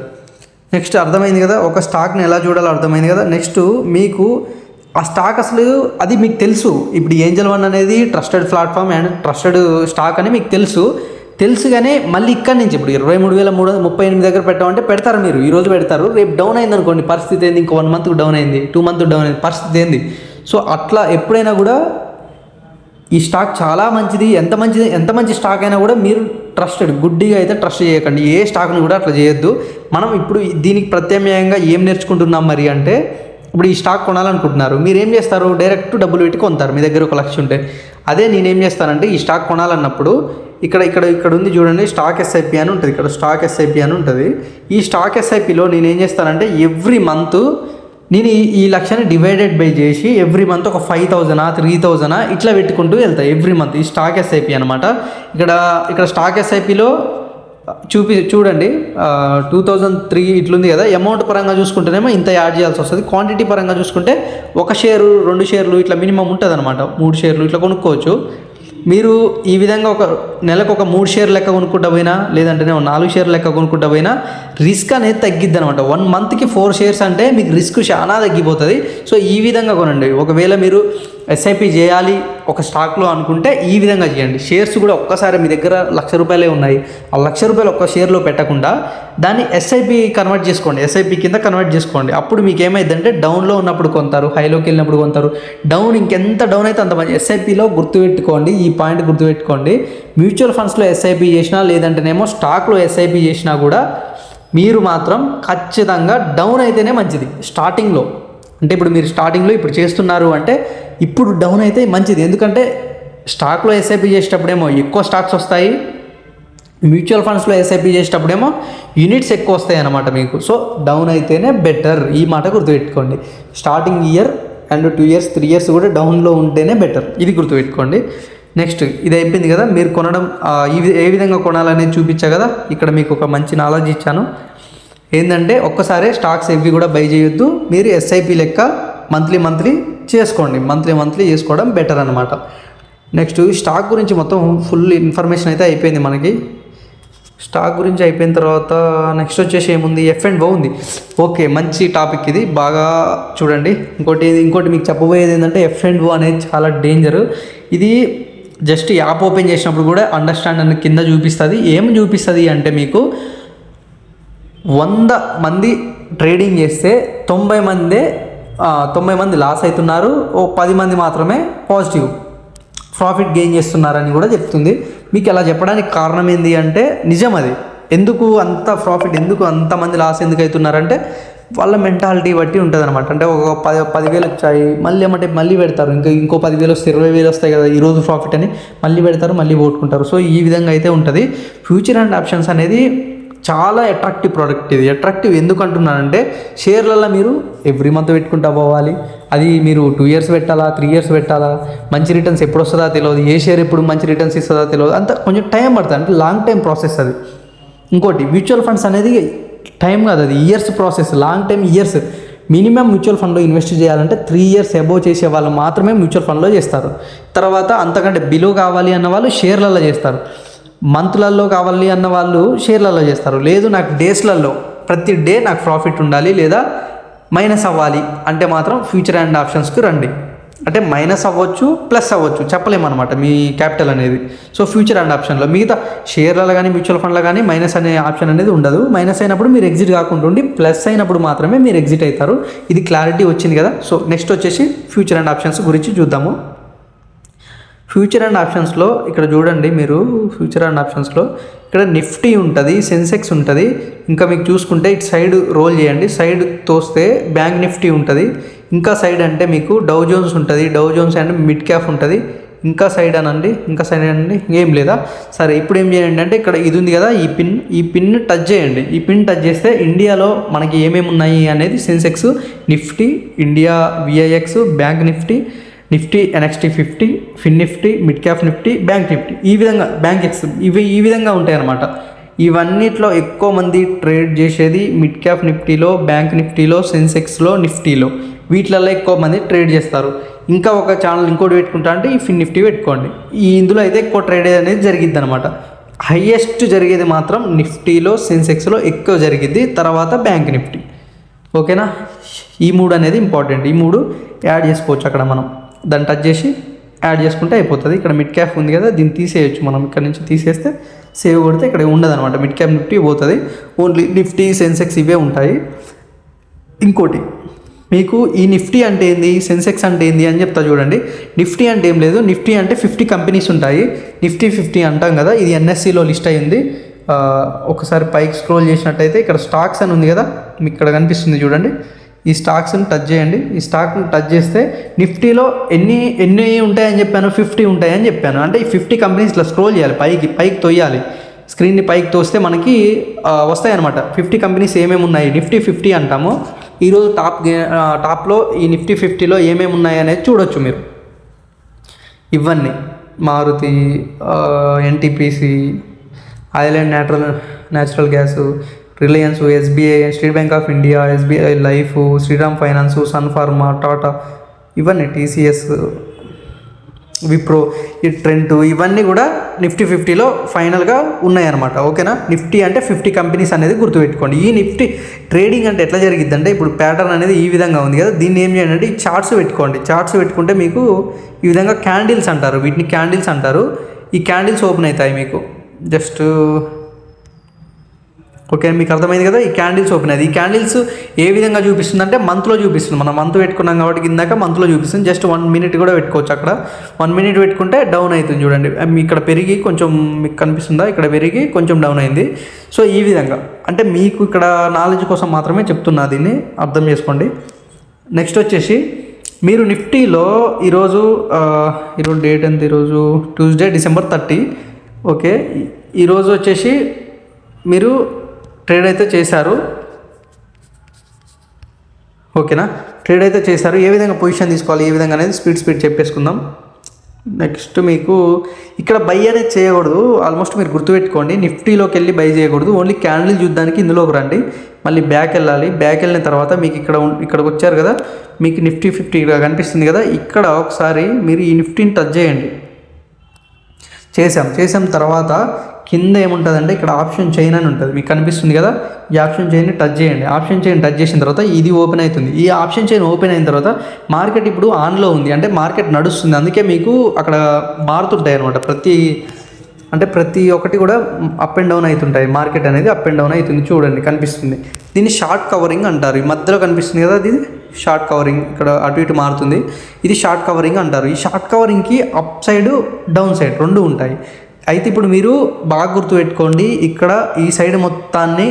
నెక్స్ట్ అర్థమైంది కదా, ఒక స్టాక్ని ఎలా చూడాలో అర్థమైంది కదా. నెక్స్ట్ మీకు ఆ స్టాక్ అసలు అది మీకు తెలుసు. ఇప్పుడు ఏంజల్ 1 అనేది trusted platform and trusted stock అని మీకు తెలుసు కానీ మళ్ళీ ఇక్కడ నుంచి ఇప్పుడు 23,338 దగ్గర పెట్టామంటే పెడతారు. మీరు ఈరోజు పెడతారు, రేపు డౌన్ అయింది అనుకోండి, పరిస్థితి ఏంది? ఇంకో 1 మంత్కి డౌన్ అయింది, 2 మంత్ డౌన్ అయింది, పరిస్థితి ఏంది? సో అట్లా ఎప్పుడైనా కూడా ఈ స్టాక్ చాలా మంచిది, ఎంత మంచి స్టాక్ అయినా కూడా మీరు గుడ్డిగా అయితే ట్రస్ట్ చేయకండి. ఏ స్టాక్ని కూడా అట్లా చేయొద్దు. మనం ఇప్పుడు దీనికి ప్రత్యామ్నాయంగా ఏం నేర్చుకుంటున్నాం మరి అంటే, ఇప్పుడు ఈ స్టాక్ కొనాలనుకుంటున్నారు, మీరు ఏం చేస్తారు, డైరెక్ట్ డబ్బులు పెట్టి కొంటారు మీ దగ్గర 1,00,000 ఉంటే. అదే నేనేం చేస్తానంటే ఈ స్టాక్ కొనాలన్నప్పుడు ఇక్కడ ఉంది చూడండి, స్టాక్ ఎస్ఐపి అని ఉంటుంది, ఇక్కడ స్టాక్ ఎస్ఐపి అని ఉంటుంది. ఈ స్టాక్ ఎస్ఐపిలో నేను ఏం చేస్తానంటే ఎవ్రీ మంత్ నేను ఈ లక్షని డివైడెడ్ బై చేసి ఎవ్రీ మంత్ ఒక 5,000 3,000 ఇట్లా పెట్టుకుంటూ వెళ్తాయి ఎవ్రీ మంత్. ఈ స్టాక్ ఎస్ఐపి అనమాట. ఇక్కడ స్టాక్ ఎస్ఐపిలో చూడండి 2003 ఇట్లుంది కదా. అమౌంట్ పరంగా చూసుకుంటేనేమో ఇంత యాడ్ చేయాల్సి వస్తుంది. క్వాంటిటీ పరంగా చూసుకుంటే 1 షేరు 2 షేర్లు ఇట్లా మినిమం ఉంటుంది అనమాట. 3 షేర్లు ఇట్లా కొనుక్కోవచ్చు. మీరు ఈ విధంగా ఒక నెలకు ఒక 3 షేర్లు లెక్క కొనుక్కుంటా పోయినా, లేదంటే 4 షేర్లు లెక్క కొనుక్కుంటా పోయినా రిస్క్ అనేది తగ్గిద్ది అనమాట. 1 మంత్కి 4 షేర్స్ అంటే మీకు రిస్క్ చాలా తగ్గిపోతుంది. సో ఈ విధంగా కొనండి. ఒకవేళ మీరు ఎస్ఐపి చేయాలి ఒక స్టాక్లో అనుకుంటే ఈ విధంగా చేయండి. షేర్స్ కూడా ఒక్కసారి మీ దగ్గర ₹1,00,000 ఉన్నాయి, ఆ ₹1,00,000 ఒక్క షేర్లో పెట్టకుండా దాన్ని ఎస్ఐపి కన్వర్ట్ చేసుకోండి, ఎస్ఐపి కింద కన్వర్ట్ చేసుకోండి. అప్పుడు మీకు ఏమైందంటే డౌన్లో ఉన్నప్పుడు కొంటారు, హైలోకి వెళ్ళినప్పుడు కొంటారు. డౌన్ ఇంకెంత డౌన్ అయితే అంత మంచి. ఎస్ఐపిలో గుర్తుపెట్టుకోండి, ఈ పాయింట్ గుర్తుపెట్టుకోండి. మ్యూచువల్ ఫండ్స్లో ఎస్ఐపి చేసినా లేదంటేనేమో స్టాక్లో ఎస్ఐపి చేసినా కూడా మీరు మాత్రం ఖచ్చితంగా డౌన్ అయితేనే మంచిది స్టార్టింగ్లో. అంటే ఇప్పుడు మీరు స్టార్టింగ్లో ఇప్పుడు చేస్తున్నారు అంటే ఇప్పుడు డౌన్ అయితే మంచిది. ఎందుకంటే స్టాక్లో ఎస్ఐపి చేసేటప్పుడేమో ఎక్కువ స్టాక్స్ వస్తాయి, మ్యూచువల్ ఫండ్స్లో ఎస్ఐపి చేసేటప్పుడేమో యూనిట్స్ ఎక్కువ వస్తాయి అన్నమాట మీకు. సో డౌన్ అయితేనే బెటర్, ఈ మాట గుర్తుపెట్టుకోండి. Starting year and 2 years 3 years కూడా డౌన్లో ఉంటేనే బెటర్, ఇది గుర్తుపెట్టుకోండి. నెక్స్ట్ ఇది అయిపోయింది కదా, మీరు కొనడం ఏ విధంగా కొనాలనేది చూపించా కదా. ఇక్కడ మీకు ఒక మంచి నాలెడ్జ్ ఇచ్చాను. ఏంటంటే ఒక్కసారి స్టాక్స్ ఇవి కూడా బై చేయొద్దు, మీరు ఎస్ఐపి లెక్క మంత్లీ చేసుకోండి. మంత్లీ చేసుకోవడం బెటర్ అనమాట. నెక్స్ట్ స్టాక్ గురించి మొత్తం ఫుల్ ఇన్ఫర్మేషన్ అయితే అయిపోయింది మనకి. స్టాక్ గురించి అయిపోయిన తర్వాత నెక్స్ట్ వచ్చేసి ఏముంది, F&O ఉంది. ఓకే, మంచి టాపిక్ ఇది, బాగా చూడండి. ఇంకోటి మీకు చెప్పబోయేది ఏంటంటే F&O అనేది చాలా డేంజర్. ఇది జస్ట్ యాప్ ఓపెన్ చేసినప్పుడు కూడా అండర్స్టాండ్ అని కింద చూపిస్తుంది. ఏం చూపిస్తుంది అంటే మీకు 100 మంది ట్రేడింగ్ చేస్తే 90 మంది లాస్ అవుతున్నారు, 10 మంది మాత్రమే పాజిటివ్ ప్రాఫిట్ గెయిన్ చేస్తున్నారని కూడా చెప్తుంది. మీకు అలా చెప్పడానికి కారణం ఏంటి అంటే నిజం అది. ఎందుకు అంత ప్రాఫిట్, ఎందుకు అంతమంది లాస్ ఎందుకు అవుతున్నారంటే వాళ్ళ మెంటాలిటీ బట్టి ఉంటుంది అనమాట. అంటే ఒక 10,000 వచ్చాయి, మళ్ళీ పెడతారు, ఇంకో 10,000 వస్తే 20,000 వస్తాయి కదా ఈరోజు ప్రాఫిట్ అని మళ్ళీ పెడతారు, మళ్ళీ పోట్టుకుంటారు. సో ఈ విధంగా అయితే ఉంటుంది. ఫ్యూచర్ అండ్ ఆప్షన్స్ అనేది చాలా అట్రాక్టివ్ ప్రోడక్ట్. ఇది అట్రాక్టివ్ ఎందుకు అంటున్నానంటే షేర్లలో మీరు ఎవ్రీ మంత్ పెట్టుకుంటా పోవాలి. అది మీరు 2 years పెట్టాలా, 3 years పెట్టాలా, మంచి రిటర్న్స్ ఎప్పుడు వస్తుందో తెలియదు, ఏ షేర్ ఎప్పుడు మంచి రిటర్న్స్ ఇస్తుందో తెలియదు, అంత కొంచెం టైం పడుతుంది. అంటే లాంగ్ టైం ప్రాసెస్ అది. ఇంకోటి మ్యూచువల్ ఫండ్స్ అనేది టైం కాదు, అది years process, long time years. Minimum mutual ఫండ్లో ఇన్వెస్ట్ చేయాలంటే 3 years అబోవ్ చేసే వాళ్ళు మాత్రమే మ్యూచువల్ ఫండ్లో చేస్తారు. తర్వాత అంతకంటే బిలో కావాలి అన్న వాళ్ళు షేర్లలో చేస్తారు. మంత్లలో కావాలి అన్న వాళ్ళు షేర్లలో చేస్తారు. లేదు నాకు డేస్లలో ప్రతి డే నాకు ప్రాఫిట్ ఉండాలి లేదా మైనస్ అవ్వాలి అంటే మాత్రం ఫ్యూచర్ అండ్ ఆప్షన్స్కి రండి. అంటే మైనస్ అవ్వచ్చు, ప్లస్ అవ్వచ్చు, చెప్పలేమన్నమాట మీ క్యాపిటల్ అనేది. సో ఫ్యూచర్ అండ్ ఆప్షన్లో మిగతా షేర్లలో కానీ మ్యూచువల్ ఫండ్లో కానీ మైనస్ అనే ఆప్షన్ అనేది ఉండదు. మైనస్ అయినప్పుడు మీరు ఎగ్జిట్ కాకుండా ఉండి ప్లస్ అయినప్పుడు మాత్రమే మీరు ఎగ్జిట్ అవుతారు. ఇది క్లారిటీ వచ్చింది కదా. సో నెక్స్ట్ వచ్చేసి ఫ్యూచర్ అండ్ ఆప్షన్స్ గురించి చూద్దాము. ఫ్యూచర్ అండ్ ఆప్షన్స్లో ఇక్కడ చూడండి మీరు, ఫ్యూచర్ అండ్ ఆప్షన్స్లో ఇక్కడ నిఫ్టీ ఉంటుంది, సెన్సెక్స్ ఉంటుంది. ఇంకా మీకు చూసుకుంటే ఇటు సైడ్ రోల్ చేయండి, సైడ్ తోస్తే బ్యాంక్ నిఫ్టీ ఉంటుంది. ఇంకా సైడ్ అంటే మీకు డౌ జోన్స్ ఉంటుంది, Dow Jones and mid cap ఉంటుంది. ఇంకా సైడ్ అనండి ఏం లేదా. సరే ఇప్పుడు ఏం చేయండి అంటే ఇక్కడ ఇది ఉంది కదా, ఈ పిన్ టచ్ చేయండి. ఈ పిన్ టచ్ చేస్తే ఇండియాలో మనకి ఏమేమి ఉన్నాయి అనేది Sensex, Nifty, India VIX, bank Nifty, NXT 50, fin Nifty, mid cap Nifty, bank Nifty, ఈ విధంగా బ్యాంక్ ఎక్స్, ఇవి ఈ విధంగా ఉంటాయి అన్నమాట. ఇవన్నిట్లో ఎక్కువ మంది ట్రేడ్ చేసేది మిడ్ క్యాప్ నిఫ్టీలో, బ్యాంక్ నిఫ్టీలో, సెన్సెక్స్లో, నిఫ్టీలో, వీటిలలో ఎక్కువ మంది ట్రేడ్ చేస్తారు. ఇంకా ఒక ఛానల్ ఇంకోటి పెట్టుకుంటా అంటే ఈ ఫిన్ నిఫ్టీ పెట్టుకోండి. ఇందులో అయితే ఎక్కువ ట్రేడ్ అనేది జరిగిద్ది అనమాట. హైయెస్ట్ జరిగేది మాత్రం నిఫ్టీలో, సెన్సెక్స్లో ఎక్కువ జరిగిద్ది, తర్వాత బ్యాంక్ నిఫ్టీ. ఓకేనా, ఈ 3 అనేది ఇంపార్టెంట్. ఈ 3 యాడ్ చేసుకోవచ్చు అక్కడ మనం. దాన్ని టచ్ చేసి యాడ్ చేసుకుంటే అయిపోతుంది. ఇక్కడ మిడ్ క్యాప్ ఉంది కదా, దీన్ని తీసేయచ్చు మనం. ఇక్కడ నుంచి తీసేస్తే సేవ్ కొడితే ఇక్కడ ఉండదు అనమాట, మిడ్ క్యాప్ నిఫ్టీ పోతుంది. ఓన్లీ నిఫ్టీ, సెన్సెక్స్ ఇవే ఉంటాయి. ఇంకోటి మీకు ఈ నిఫ్టీ అంటే ఏంది, సెన్సెక్స్ అంటే ఏంది అని చెప్తా చూడండి. నిఫ్టీ అంటే ఏం లేదు, నిఫ్టీ అంటే 50 కంపెనీస్ ఉంటాయి. నిఫ్టీ 50 అంటాం కదా, ఇది NSEలో లిస్ట్ అయ్యింది. ఒకసారి పైకి స్క్రోల్ చేసినట్టయితే ఇక్కడ స్టాక్స్ అని ఉంది కదా, మీకు ఇక్కడ కనిపిస్తుంది చూడండి. ఈ స్టాక్స్ని టచ్ చేయండి. ఈ స్టాక్ని టచ్ చేస్తే నిఫ్టీలో ఎన్ని ఉంటాయని చెప్పాను, 50 ఉంటాయని చెప్పాను. అంటే ఈ 50 కంపెనీస్ ఇట్లా స్క్రోల్ చేయాలి, పైకి తొయ్యాలి. స్క్రీన్ని పైకి తోస్తే మనకి వస్తాయి అనమాట 50 కంపెనీస్ ఏమేమి ఉన్నాయి. నిఫ్టీ 50 అంటాము. ఈరోజు టాప్లో ఈ నిఫ్టీ 50లో ఏమేమి ఉన్నాయి అనేది చూడొచ్చు మీరు. ఇవన్నీ Maruti, NTPC, island natural gas, Reliance, SBI, state bank of India, SBI life, Shriram finance, sun pharma, Tata, ఇవన్నీ టీసీఎస్, విప్రో, ఈ ట్రెంట్, ఇవన్నీ కూడా నిఫ్టీ 50లో ఫైనల్గా ఉన్నాయన్నమాట. ఓకేనా. నిఫ్టీ అంటే 50 కంపెనీస్ అనేది గుర్తుపెట్టుకోండి. ఈ నిఫ్టీ ట్రేడింగ్ అంటే ఎట్లా జరిగిద్ది అంటే ఇప్పుడు ప్యాటర్న్ అనేది ఈ విధంగా ఉంది కదా, దీన్ని ఏం చేయండి అంటే ఈ చార్ట్స్ పెట్టుకోండి. చార్ట్స్ పెట్టుకుంటే మీకు ఈ విధంగా క్యాండిల్స్ అంటారు, వీటిని క్యాండిల్స్ అంటారు. ఈ క్యాండిల్స్ ఓపెన్ అవుతాయి మీకు జస్ట్. ఓకే, మీకు అర్థమైంది కదా. ఈ క్యాండిల్స్ ఓపెన్ అయ్యింది. ఈ క్యాండిల్స్ ఏ విధంగా చూపిస్తుంది అంటే మంత్లో చూపిస్తుంది. మనం మంత్ పెట్టుకున్నాం కాబట్టి కిందాక మంత్లో చూపిస్తుంది. జస్ట్ 1 మినిట్ కూడా పెట్టుకోవచ్చు. అక్కడ 1 మినిట్ పెట్టుకుంటే డౌన్ అవుతుంది చూడండి. ఇక్కడ పెరిగి కొంచెం మీకు కనిపిస్తుందా, ఇక్కడ పెరిగి కొంచెం డౌన్ అయింది. సో ఈ విధంగా అంటే మీకు ఇక్కడ నాలెడ్జ్ కోసం మాత్రమే చెప్తున్నా, దీన్ని అర్థం చేసుకోండి. నెక్స్ట్ వచ్చేసి మీరు నిఫ్టీలో ఈరోజు డేట్ ఎంత, ఈరోజు ట్యూస్డే December 30. ఓకే, ఈరోజు వచ్చేసి మీరు ట్రేడ్ అయితే చేశారు. ఓకేనా, ట్రేడ్ అయితే చేశారు. ఏ విధంగా పొజిషన్ తీసుకోవాలి, ఏ విధంగా అనేది స్పీడ్ చెప్పేసుకుందాం. నెక్స్ట్ మీకు ఇక్కడ బై అనేది చేయకూడదు. ఆల్మోస్ట్ మీరు గుర్తుపెట్టుకోండి, నిఫ్టీలోకి వెళ్ళి బై చేయకూడదు. ఓన్లీ క్యాండిల్ చూడడానికి ఇందులోకి రండి, మళ్ళీ బ్యాక్ వెళ్ళాలి. బ్యాక్ వెళ్ళిన తర్వాత మీకు ఇక్కడికి వచ్చారు కదా, మీకు నిఫ్టీ 50 ఇక్కడ కనిపిస్తుంది కదా, ఇక్కడ ఒకసారి మీరు ఈ నిఫ్టీని టచ్ చేయండి. చేసాం తర్వాత కింద ఏముంటుందంటే ఇక్కడ ఆప్షన్ చైన్ అని ఉంటుంది, మీకు కనిపిస్తుంది కదా. ఈ ఆప్షన్ చైన్ని టచ్ చేయండి. ఆప్షన్ చైన్ టచ్ చేసిన తర్వాత ఇది ఓపెన్ అవుతుంది. ఈ ఆప్షన్ చైన్ ఓపెన్ అయిన తర్వాత మార్కెట్ ఇప్పుడు ఆన్లో ఉంది, అంటే మార్కెట్ నడుస్తుంది. అందుకే మీకు అక్కడ మారుతుంటాయి అనమాట. ప్రతి ఒక్కటి కూడా అప్ అండ్ డౌన్ అవుతుంటాయి. మార్కెట్ అనేది అప్ అండ్ డౌన్ అవుతుంది, చూడండి కనిపిస్తుంది. దీన్ని షార్ట్ కవరింగ్ అంటారు. ఈ మధ్యలో కనిపిస్తుంది కదా, ఇది షార్ట్ కవరింగ్. ఇక్కడ అటు ఇటు మారుతుంది, ఇది షార్ట్ కవరింగ్ అంటారు. ఈ షార్ట్ కవరింగ్కి అప్ సైడ్ డౌన్ సైడ్ రెండు ఉంటాయి. అయితే ఇప్పుడు మీరు బాగా గుర్తుపెట్టుకోండి, ఇక్కడ ఈ సైడ్ మొత్తాన్ని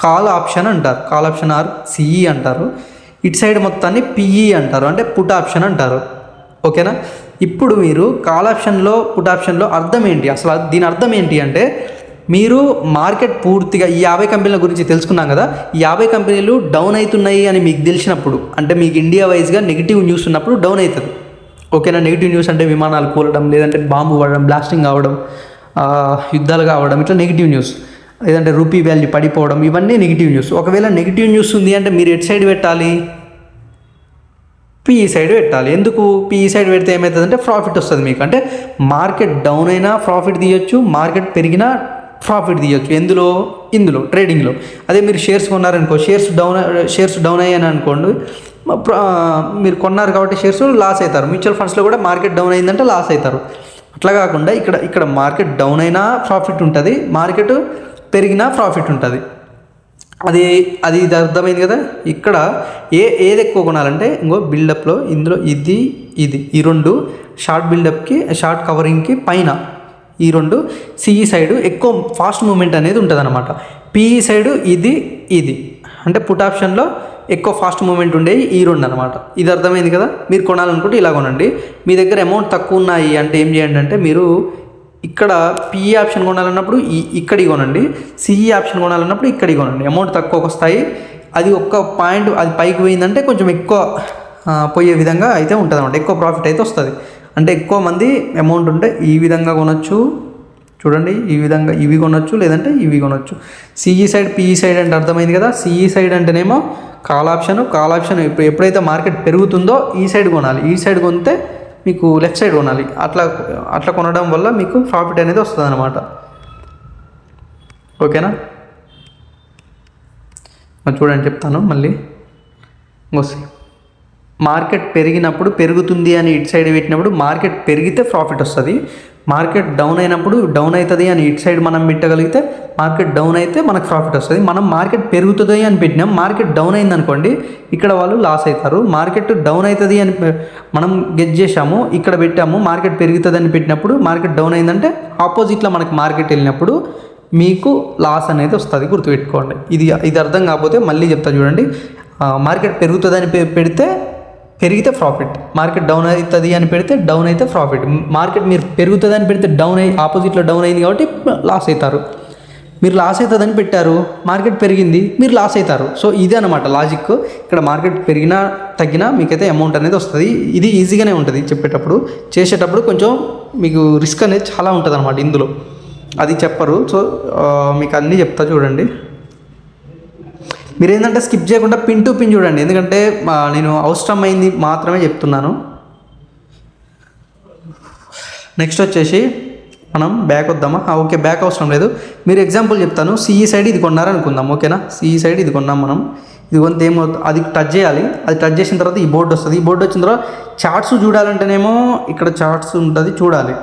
కాల్ ఆప్షన్ అంటారు, కాల్ ఆప్షన్ ఆర్ సిఈ అంటారు. ఇటు సైడ్ మొత్తాన్ని పిఈ అంటారు, అంటే పుట్ ఆప్షన్ అంటారు. ఓకేనా. ఇప్పుడు మీరు కాల్ ఆప్షన్లో పుట్ ఆప్షన్లో అర్థం ఏంటి, అసలు దీని అర్థం ఏంటి అంటే మీరు మార్కెట్ పూర్తిగా ఈ 50 కంపెనీల గురించి తెలుసుకున్నాం కదా, ఈ 50 కంపెనీలు డౌన్ అవుతున్నాయి అని మీకు తెలిసినప్పుడు, అంటే మీకు ఇండియా వైజ్గా నెగిటివ్ న్యూస్ ఉన్నప్పుడు డౌన్ అవుతుంది. ఓకేనా. నెగిటివ్ న్యూస్ అంటే విమానాలు కూలడం, లేదంటే బాంబు పడడం, బ్లాస్టింగ్ కావడం, యుద్ధాలు కావడం, ఇట్లా నెగిటివ్ న్యూస్. లేదంటే రూపీ వాల్యూ పడిపోవడం, ఇవన్నీ నెగిటివ్ న్యూస్. ఒకవేళ నెగిటివ్ న్యూస్ ఉంది అంటే మీరు ఎటు సైడ్ పెట్టాలి, పిఈ సైడ్ పెట్టాలి. ఎందుకు పిఈ సైడ్ పెడితే ఏమవుతుందంటే ప్రాఫిట్ వస్తుంది మీకు. అంటే మార్కెట్ డౌన్ అయినా ప్రాఫిట్ తీయొచ్చు, మార్కెట్ పెరిగినా ప్రాఫిట్ తీయొచ్చు. ఇందులో ట్రేడింగ్లో. అదే మీరు షేర్స్ కొన్నారనుకో, షేర్స్ డౌన్ అయ్యాను అనుకోండి, మీరు కొన్నారు కాబట్టి షేర్స్ లాస్ అవుతారు. మ్యూచువల్ ఫండ్స్లో కూడా మార్కెట్ డౌన్ అయిందంటే లాస్ అవుతారు. అట్లా కాకుండా ఇక్కడ మార్కెట్ డౌన్ అయినా ప్రాఫిట్ ఉంటుంది, మార్కెట్ పెరిగినా ప్రాఫిట్ ఉంటుంది. అది అర్థమైంది కదా. ఇక్కడ ఏది ఎక్కువ కొనాలంటే ఇంకో బిల్డప్లో ఇందులో ఇది ఈ రెండు షార్ట్ బిల్డప్కి షార్ట్ కవరింగ్కి పైన ఈ రెండు సిఈ సైడ్ ఎక్కువ ఫాస్ట్ మూమెంట్ అనేది ఉంటుంది అనమాట. పిఈ సైడ్ ఇది అంటే పుట్ ఆప్షన్లో ఎక్కువ ఫాస్ట్ మూమెంట్ ఉండేవి ఈ రెండు అనమాట. ఇది అర్థమైంది కదా. మీరు కొనాలనుకుంటే ఇలా కొనండి. మీ దగ్గర అమౌంట్ తక్కువ ఉన్నాయి అంటే ఏం చేయండి అంటే మీరు ఇక్కడ పిఈ ఆప్షన్ కొనాలన్నప్పుడు ఇక్కడికి కొనండి, సిఈ ఆప్షన్ కొనాలన్నప్పుడు ఇక్కడికి కొనండి. అమౌంట్ తక్కువకి వస్తాయి. అది ఒక్క పాయింట్ అది పైకి పోయిందంటే కొంచెం ఎక్కువ పోయే విధంగా అయితే ఉంటుంది అనమాట, ఎక్కువ ప్రాఫిట్ అయితే వస్తుంది. అంటే ఎక్కువ మంది అమౌంట్ ఉంటే ఈ విధంగా కొనొచ్చు, చూడండి ఈ విధంగా ఇవి కొనొచ్చు, లేదంటే ఇవి కొనొచ్చు. సిఈ సైడ్ పిఈ సైడ్ అంటే అర్థమైంది కదా. సిఈ సైడ్ అంటేనేమో కాల్ ఆప్షన్ ఎప్పుడైతే మార్కెట్ పెరుగుతుందో ఈ సైడ్ కొనాలి, ఈ సైడ్ కొనితే మీకు లెఫ్ట్ సైడ్ కొనాలి. అట్లా కొనడం వల్ల మీకు ప్రాఫిట్ అనేది వస్తుంది అనమాట. ఓకేనా. చూడండి చెప్తాను మళ్ళీ. మార్కెట్ పెరిగినప్పుడు పెరుగుతుంది అని ఇటు సైడ్ పెట్టినప్పుడు మార్కెట్ పెరిగితే ప్రాఫిట్ వస్తుంది. మార్కెట్ డౌన్ అయినప్పుడు డౌన్ అవుతుంది అని ఇటు సైడ్ మనం పెట్టగలిగితే మార్కెట్ డౌన్ అయితే మనకు ప్రాఫిట్ వస్తుంది. మనం మార్కెట్ పెరుగుతుంది అని పెట్టినాం, మార్కెట్ డౌన్ అయింది అనుకోండి, ఇక్కడ వాళ్ళు లాస్ అవుతారు. మార్కెట్ డౌన్ అవుతుంది అని మనం గెస్ చేసాము, ఇక్కడ పెట్టాము, మార్కెట్ పెరుగుతుంది అని పెట్టినప్పుడు మార్కెట్ డౌన్ అయిందంటే ఆపోజిట్లో మనకి మార్కెట్ వెళ్ళినప్పుడు మీకు లాస్ అనేది వస్తుంది, గుర్తుపెట్టుకోండి. ఇది అర్థం కాకపోతే మళ్ళీ చెప్తా చూడండి. మార్కెట్ పెరుగుతుందని పెడితే పెరిగితే ప్రాఫిట్, మార్కెట్ డౌన్ అవుతుంది అని పెడితే డౌన్ అయితే ప్రాఫిట్. మార్కెట్ మీరు పెరుగుతుందని పెడితే డౌన్ అయ్యి ఆపోజిట్లో డౌన్ అయింది కాబట్టి లాస్ అవుతారు. మీరు లాస్ అవుతుందని పెట్టారు, మార్కెట్ పెరిగింది, మీరు లాస్ అవుతారు. సో ఇదే అనమాట లాజిక్. ఇక్కడ మార్కెట్ పెరిగినా తగ్గినా మీకైతే అమౌంట్ అనేది వస్తుంది. ఇది ఈజీగానే ఉంటుంది చెప్పేటప్పుడు. చేసేటప్పుడు కొంచెం మీకు రిస్క్ అనేది చాలా ఉంటుంది అనమాట ఇందులో, అది చెప్పరు. సో మీకు అన్నీ చెప్తా చూడండి. మీరు ఏంటంటే స్కిప్ చేయకుండా పిన్ టు పిన్ చూడండి, ఎందుకంటే నేను అవసరమైంది మాత్రమే చెప్తున్నాను. నెక్స్ట్ వచ్చేసి మనం బ్యాక్ వద్దామా? ఓకే, బ్యాక్ అవసరం లేదు. మీరు ఎగ్జాంపుల్ చెప్తాను. సిఈ సైడ్ ఇది కొన్నారనుకుందాం, ఓకేనా? సిఈ సైడ్ ఇది కొన్నాం మనం. ఇది కొంత ఏమో అది టచ్ చేయాలి. అది టచ్ చేసిన తర్వాత ఈ బోర్డు వస్తుంది. ఈ బోర్డు వచ్చిన తర్వాత చార్ట్స్ చూడాలంటేనేమో ఇక్కడ చార్ట్స్ ఉంటుంది, చూడాలి.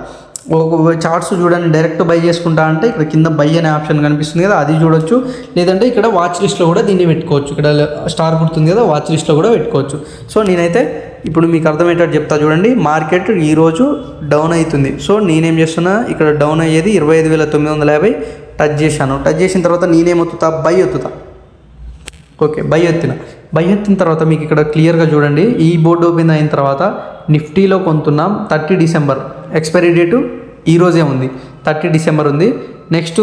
చార్ట్స్ చూడండి. డైరెక్ట్ బై చేసుకుంటా అంటే ఇక్కడ కింద బై అనే ఆప్షన్ కనిపిస్తుంది కదా, అది చూడొచ్చు. లేదంటే ఇక్కడ వాచ్ లిస్ట్లో కూడా దీన్ని పెట్టుకోవచ్చు. ఇక్కడ స్టార్ గుర్తుంది కదా, వాచ్ లిస్ట్లో కూడా పెట్టుకోవచ్చు. సో నేనైతే ఇప్పుడు మీకు అర్థమయ్యేటట్టు చెప్తా చూడండి. మార్కెట్ ఈరోజు డౌన్ అవుతుంది. సో నేనేం చేస్తున్నా, ఇక్కడ డౌన్ అయ్యేది 25,950 టచ్ చేశాను. టచ్ చేసిన తర్వాత నేనేమొత్తుతా, బై ఎత్తుతా. ఓకే, బై ఎత్తిన తర్వాత మీకు ఇక్కడ క్లియర్గా చూడండి. ఈ బోర్డు ఓపెన్ అయిన తర్వాత నిఫ్టీలో కొంటున్నాం. 30 డిసెంబర్ ఎక్స్పైరీ డేటు ఈరోజే ఉంది, 30 డిసెంబర్ ఉంది. నెక్స్ట్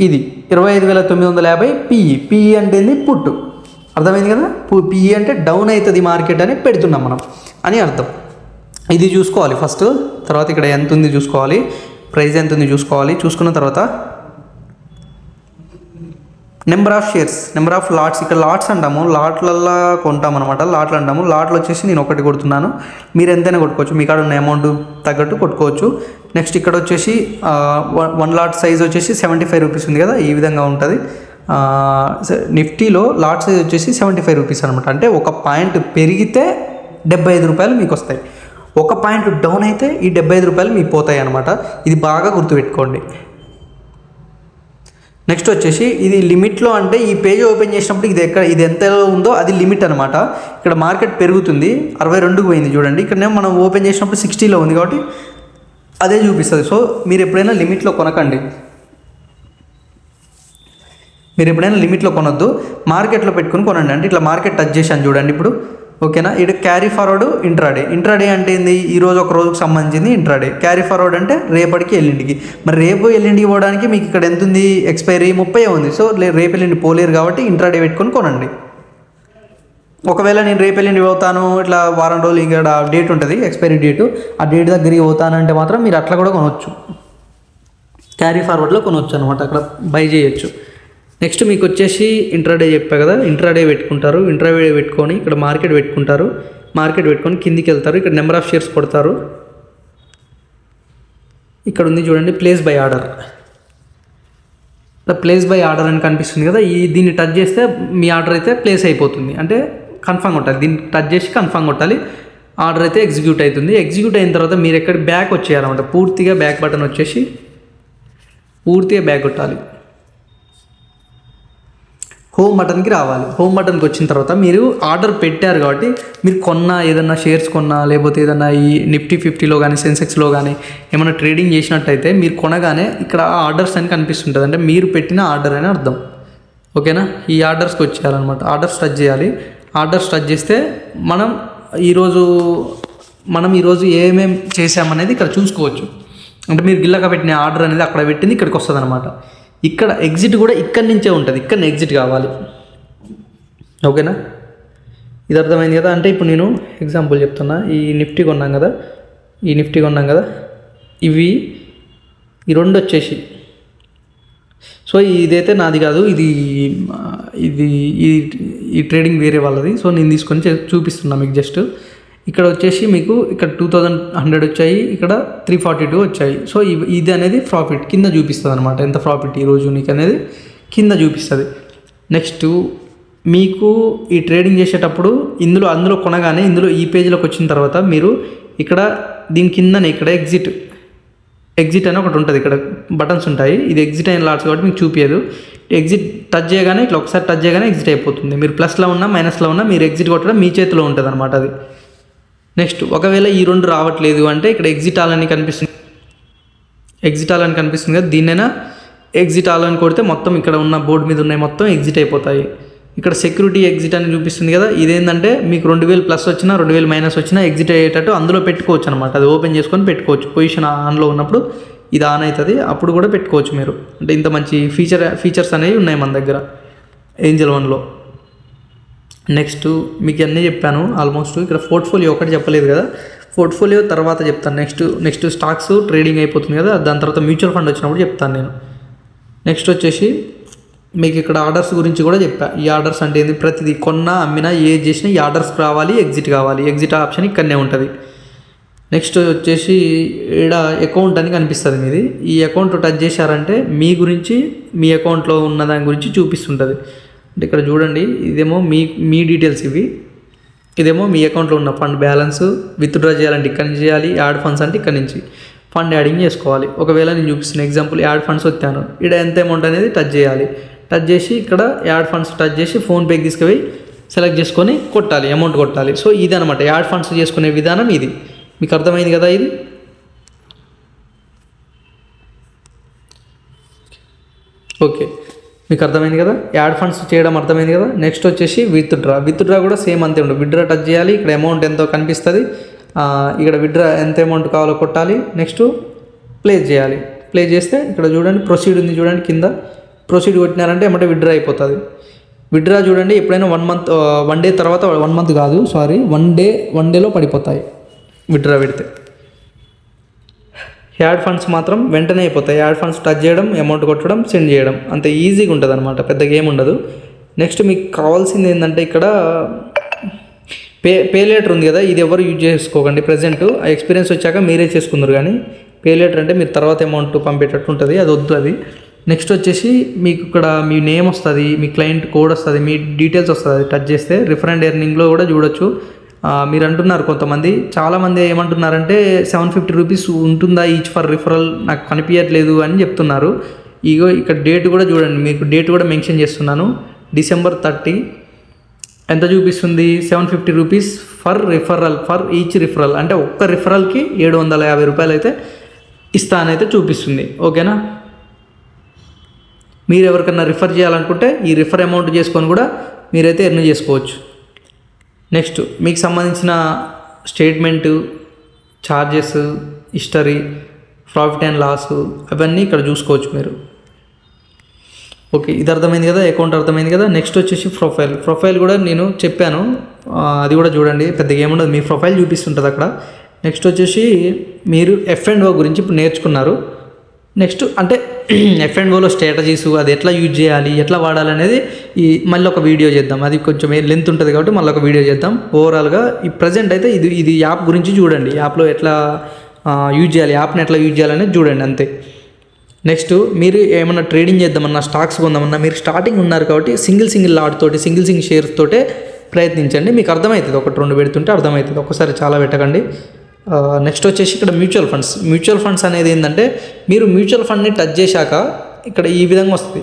ఇది 25,950 పిఈ అంటే ఏంది, పుట్టు. అర్థమైంది కదా? పిఈ అంటే డౌన్ అవుతుంది మార్కెట్ అని పెడుతున్నాం మనం అని అర్థం. ఇది చూసుకోవాలి ఫస్ట్. తర్వాత ఇక్కడ ఎంత ఉంది చూసుకోవాలి, ప్రైస్ ఎంత ఉంది చూసుకోవాలి. చూసుకున్న తర్వాత number of shares, number of lots. ఇక్కడ లాట్స్ అంటాము, లాట్లల్లో కొంటాం అనమాట. లాట్లు అంటాము. లాట్లు వచ్చేసి నేను ఒకటి కొడుతున్నాను, మీరు ఎంతైనా కొట్టుకోవచ్చు, మీ కాడ ఉన్న అమౌంట్ తగ్గట్టు కొట్టుకోవచ్చు. నెక్స్ట్ ఇక్కడ వచ్చేసి 1 లాట్ సైజ్ వచ్చేసి 75 రూపీస్ ఉంది కదా, ఈ విధంగా ఉంటుంది. నిఫ్టీలో లాట్ సైజ్ వచ్చేసి 75 రూపీస్ అనమాట. అంటే ఒక పాయింట్ పెరిగితే 75 రూపాయలు మీకు వస్తాయి. ఒక పాయింట్ డౌన్ అయితే ఈ 75 రూపాయలు మీకు పోతాయి అనమాట. ఇది బాగా గుర్తుపెట్టుకోండి. నెక్స్ట్ వచ్చేసి ఇది లిమిట్లో, అంటే ఈ పేజ్ ఓపెన్ చేసినప్పుడు ఇది ఎంత ఉందో అది లిమిట్ అనమాట. ఇక్కడ మార్కెట్ పెరుగుతుంది, 62కు పోయింది చూడండి. ఇక్కడనే మనం ఓపెన్ చేసినప్పుడు 60లో ఉంది కాబట్టి అదే చూపిస్తుంది. సో మీరు ఎప్పుడైనా లిమిట్లో కొనకండి, మీరు ఎప్పుడైనా లిమిట్లో కొనొద్దు, మార్కెట్లో పెట్టుకుని కొనండి. అంటే ఇట్లా మార్కెట్ టచ్ చేశాను చూడండి ఇప్పుడు, ఓకేనా? ఇక్కడ క్యారీ ఫార్వర్డ్ ఇంట్రాడే అంటే ఏంది, ఈరోజు ఒక రోజుకు సంబంధించింది ఇంట్రాడే. క్యారీ ఫార్వర్డ్ అంటే రేపటికి ఎల్లుండికి. మరి రేపు ఎల్లుండికి పోవడానికి మీకు ఇక్కడ ఎంత ఉంది, ఎక్స్పైరీ 30 ఉంది. సో రేపు ఎల్లుండి పోలేరు కాబట్టి ఇంట్రాడే పెట్టుకొని కొనండి. ఒకవేళ నేను రేపు ఎల్లుండి పోతాను, ఇట్లా వారం రోజులు ఇక్కడ డేట్ ఉంటుంది, ఎక్స్పైరీ డేటు, ఆ డేట్ దగ్గరికి పోతానంటే మాత్రం మీరు అట్లా కూడా కొనవచ్చు, క్యారీ ఫార్వర్డ్లో కొనవచ్చు అనమాట, అక్కడ బై చేయొచ్చు. నెక్స్ట్ మీకు వచ్చేసి ఇంట్రాడే చెప్పా కదా, ఇంట్రాడే పెట్టుకుంటారు. ఇంట్రాడే పెట్టుకొని ఇక్కడ మార్కెట్ పెట్టుకుంటారు. మార్కెట్ పెట్టుకొని కిందికి వెళ్తారు. ఇక్కడ నెంబర్ ఆఫ్ షేర్స్ కొడతారు. ఇక్కడ ఉంది చూడండి, place by order. Place by order అని కనిపిస్తుంది కదా, దీన్ని టచ్ చేస్తే మీ ఆర్డర్ అయితే ప్లేస్ అయిపోతుంది. అంటే కన్ఫర్మ్ కొట్టాలి, దీన్ని టచ్ చేసి కన్ఫర్మ్ కొట్టాలి. ఆర్డర్ అయితే ఎగ్జిక్యూట్ అవుతుంది. ఎగ్జిక్యూట్ అయిన తర్వాత మీరు ఎక్కడ బ్యాక్ వచ్చేయాలన్నమాట. పూర్తిగా బ్యాక్ బటన్ వచ్చేసి పూర్తిగా బ్యాక్ కొట్టాలి. హోమ్ బటన్కి రావాలి. హోమ్ బటన్కి వచ్చిన తర్వాత మీరు ఆర్డర్ పెట్టారు కాబట్టి మీరు ఏదన్నా షేర్స్ కొన్నా, లేకపోతే ఏదన్నా ఈ నిఫ్టీ 50లో కానీ సెన్సెక్స్లో కానీ ఏమైనా ట్రేడింగ్ చేసినట్టయితే మీరు కొనగానే ఇక్కడ ఆర్డర్స్ అని కనిపిస్తుంటుంది. అంటే మీరు పెట్టిన ఆర్డర్ అని అర్థం, ఓకేనా? ఈ ఆర్డర్స్కి వచ్చేయాలన్నమాట. ఆర్డర్స్ టచ్ చేయాలి. ఆర్డర్స్ టచ్ చేస్తే మనం ఈరోజు ఏమేమి చేసామనేది ఇక్కడ చూసుకోవచ్చు. అంటే మీరు గిల్లక పెట్టిన ఆర్డర్ అనేది అక్కడ పెట్టింది ఇక్కడికి వస్తుంది అనమాట. ఇక్కడ ఎగ్జిట్ కూడా ఇక్కడి నుంచే ఉంటుంది, ఇక్కడ ఎగ్జిట్ కావాలి, ఓకేనా? ఇది అర్థమైంది కదా? అంటే ఇప్పుడు నేను ఎగ్జాంపుల్ చెప్తున్నా. ఈ నిఫ్టీ కొన్నాం కదా, ఇవి ఈ రెండు వచ్చేసి, సో ఇదైతే నాది కాదు, ఈ ట్రేడింగ్ వేరే వాళ్ళది. సో నేను తీసుకొని చూపిస్తున్నా మీకు. జస్ట్ ఇక్కడ వచ్చేసి మీకు ఇక్కడ 2100 వచ్చాయి, ఇక్కడ 342 వచ్చాయి. సో ఇది అనేది ప్రాఫిట్ కింద చూపిస్తుంది అనమాట. ఎంత ప్రాఫిట్ ఈరోజు నీకు అనేది కింద చూపిస్తుంది. నెక్స్ట్ మీకు ఈ ట్రేడింగ్ చేసేటప్పుడు అందులో కొనగానే ఈ పేజీలోకి వచ్చిన తర్వాత మీరు ఇక్కడ దీని కిందనే ఇక్కడ ఎగ్జిట్ అని ఒకటి ఉంటుంది. ఇక్కడ బటన్స్ ఉంటాయి. ఇది ఎగ్జిట్ అయిన లాట్స్ కాబట్టి మీకు చూపించదు. ఎగ్జిట్ టచ్ చేయగానే ఇట్లా ఒకసారి టచ్ చేయగానే ఎగ్జిట్ అయిపోతుంది. మీరు ప్లస్లో ఉన్నా మైనస్లో ఉన్నా మీరు ఎగ్జిట్ కొట్టడం మీ చేతిలో ఉంటుంది అనమాట అది. నెక్స్ట్ ఒకవేళ ఈ రెండు రావట్లేదు అంటే ఇక్కడ ఎగ్జిట్ ఆల్ అని కనిపిస్తుంది కదా, దీన్నైనా ఎగ్జిట్ ఆల్ అని కొడితే మొత్తం ఇక్కడ ఉన్న బోర్డు మీద ఉన్నాయి మొత్తం ఎగ్జిట్ అయిపోతాయి. ఇక్కడ సెక్యూరిటీ ఎగ్జిట్ అని చూపిస్తుంది కదా, ఇదేంటంటే మీకు 2000 ప్లస్ వచ్చినా 2000 మైనస్ వచ్చినా ఎగ్జిట్ అయ్యేటట్టు అందులో పెట్టుకోవచ్చు అనమాట. అది ఓపెన్ చేసుకొని పెట్టుకోవచ్చు. పొజిషన్ ఆన్లో ఉన్నప్పుడు ఇది ఆన్ అవుతుంది, అప్పుడు కూడా పెట్టుకోవచ్చు మీరు. అంటే ఇంత మంచి ఫీచర్స్ అనేవి ఉన్నాయి మన దగ్గర ఏంజల్ వన్లో. నెక్స్ట్ మీకు అన్నీ చెప్పాను ఆల్మోస్ట్. ఇక్కడ పోర్ట్ఫోలియో ఒకటి చెప్పలేదు కదా, పోర్ట్ఫోలియో తర్వాత చెప్తాను. నెక్స్ట్ స్టాక్స్ ట్రేడింగ్ అయిపోతుంది కదా, దాని తర్వాత మ్యూచువల్ ఫండ్ వచ్చినప్పుడు చెప్తాను నేను. నెక్స్ట్ వచ్చేసి మీకు ఇక్కడ ఆర్డర్స్ గురించి కూడా చెప్పా. ఈ ఆర్డర్స్ అంటే ఏంది, ప్రతిదీ కొన్నా అమ్మినా ఏది చేసినా ఈ ఆర్డర్స్ రావాలి, ఎగ్జిట్ కావాలి. ఎగ్జిట్ ఆప్షన్ ఇక్కడనే ఉంటుంది. నెక్స్ట్ వచ్చేసి ఇక్కడ అకౌంట్ అని కనిపిస్తుంది మీది. ఈ అకౌంట్ టచ్ చేశారంటే మీ గురించి, మీ అకౌంట్లో ఉన్న దాని గురించి చూపిస్తుంటుంది. అంటే ఇక్కడ చూడండి, ఇదేమో మీ డీటెయిల్స్ ఇవి, ఇదేమో మీ అకౌంట్లో ఉన్న ఫండ్ బ్యాలెన్స్. విత్డ్రా చేయాలంటే ఇక్కడ నుంచి చేయాలి, యాడ్ ఫండ్స్ అంటే ఇక్కడ నుంచి ఫండ్ యాడింగ్ చేసుకోవాలి. ఒకవేళ నేను చూపిస్తున్న ఎగ్జాంపుల్ యాడ్ ఫండ్స్ వచ్చాను, ఇక్కడ ఎంత అమౌంట్ అనేది టచ్ చేయాలి. టచ్ చేసి ఇక్కడ యాడ్ ఫండ్స్ టచ్ చేసి ఫోన్పేకి తీసుకుపోయి సెలెక్ట్ చేసుకొని కొట్టాలి, అమౌంట్ కొట్టాలి. సో ఇది అనమాట యాడ్ ఫండ్స్ చేసుకునే విధానం ఇది. మీకు అర్థమైంది కదా ఇది. ఓకే, మీకు అర్థమైంది కదా, యాడ్ ఫండ్స్ చేయడం అర్థమైంది కదా. నెక్స్ట్ వచ్చేసి విత్డ్రా కూడా సేమ్ అంతే ఉంటుంది. విత్డ్రా టచ్ చేయాలి, ఇక్కడ అమౌంట్ ఎంతో కనిపిస్తుంది, ఇక్కడ విత్డ్రా ఎంత అమౌంట్ కావాలో కొట్టాలి. నెక్స్ట్ ప్లేస్ చేయాలి. ప్లేస్ చేస్తే ఇక్కడ చూడండి ప్రొసీడ్ ఉంది చూడండి, కింద ప్రొసీడ్ కొట్టినారంటే ఏమంటే విత్డ్రా అయిపోతుంది. విత్డ్రా చూడండి ఎప్పుడైనా 1 డే తర్వాత 1 మంత్ కాదు సారీ 1 డేలో పడిపోతాయి విత్డ్రా పెడితే. యాడ్ ఫండ్స్ మాత్రం వెంటనే అయిపోతాయి. యాడ్ ఫండ్స్ టచ్ చేయడం, అమౌంట్ కొట్టడం, సెండ్ చేయడం, అంత ఈజీగా ఉంటుంది అనమాట, పెద్దగా ఏమి ఉండదు. నెక్స్ట్ మీకు కావాల్సింది ఏంటంటే ఇక్కడ పే లేటర్ ఉంది కదా, ఇది ఎవరు యూజ్ చేసుకోకండి ప్రజెంట్. ఆ ఎక్స్పీరియన్స్ వచ్చాక మీరే చేసుకుందరు. కానీ పే లేటర్ అంటే మీరు తర్వాత అమౌంట్ పంపేటట్టు ఉంటుంది, అది వద్దు అది. నెక్స్ట్ వచ్చేసి మీకు ఇక్కడ మీ నేమ్ వస్తుంది, మీ క్లయింట్ కోడ్ వస్తుంది, మీ డీటెయిల్స్ వస్తుంది. అది టచ్ చేస్తే రిఫర్ అండ్ ఎర్నింగ్లో కూడా చూడొచ్చు. మీరు అంటున్నారు కొంతమంది, చాలామంది ఏమంటున్నారంటే 750 రూపీస్ ఉంటుందా ఈచ్ ఫర్ రిఫరల్, నాకు కనిపించట్లేదు అని చెప్తున్నారు. ఇగో ఇక్కడ డేట్ కూడా చూడండి, మీకు డేట్ కూడా మెన్షన్ చేస్తున్నాను. December 30 ఎంత చూపిస్తుంది, 750 రూపీస్ ఫర్ ఈచ్ రిఫరల్. అంటే ఒక్క రిఫరల్కి 750 రూపాయలు అయితే ఇస్తానైతే చూపిస్తుంది. ఓకేనా, మీరు ఎవరికన్నా రిఫర్ చేయాలనుకుంటే ఈ రిఫర్ అమౌంట్ చేసుకొని కూడా మీరైతే ఎర్న్ చేసుకోవచ్చు. నెక్స్ట్ మీకు సంబంధించిన statement, charges, history, profit and loss అవన్నీ ఇక్కడ చూసుకోవచ్చు మీరు. ఓకే, ఇది అర్థమైంది కదా, అకౌంట్ అర్థమైంది కదా. నెక్స్ట్ వచ్చేసి ప్రొఫైల్ కూడా నేను చెప్పాను, అది కూడా చూడండి, పెద్దగా ఏముండదు, మీ ప్రొఫైల్ చూపిస్తుంటుంది అక్కడ. నెక్స్ట్ వచ్చేసి మీరు F&O గురించి ఇప్పుడు నేర్చుకున్నారు. నెక్స్ట్ అంటే F&Oలో స్ట్రాటజీస్, అది ఎట్లా యూజ్ చేయాలి, ఎట్లా వాడాలి అనేది మళ్ళీ ఒక వీడియో చేద్దాం. అది కొంచెం లెంత్ ఉంటుంది కాబట్టి మళ్ళీ ఒక వీడియో చేద్దాం. ఓవరాల్గా ఈ ప్రజెంట్ అయితే ఇది యాప్ గురించి చూడండి, యాప్లో ఎట్లా యూజ్ చేయాలి, యాప్ని ఎట్లా యూజ్ చేయాలనేది చూడండి అంతే. నెక్స్ట్ మీరు ఏమన్నా ట్రేడింగ్ చేద్దామన్నా, స్టాక్స్ కొందామన్నా, మీరు స్టార్టింగ్ ఉన్నారు కాబట్టి సింగిల్ లాట్ తోటి, సింగిల్ షేర్స్ తోటే ప్రయత్నించండి. మీకు అర్థమవుతుంది, 1-2 పెడుతుంటే అర్థమవుతుంది, ఒక్కసారి చాలా పెట్టకండి. నెక్స్ట్ వచ్చేసి ఇక్కడ మ్యూచువల్ ఫండ్స్ అనేది ఏంటంటే, మీరు మ్యూచువల్ ఫండ్ని టచ్ చేశాక ఇక్కడ ఈ విధంగా వస్తుంది.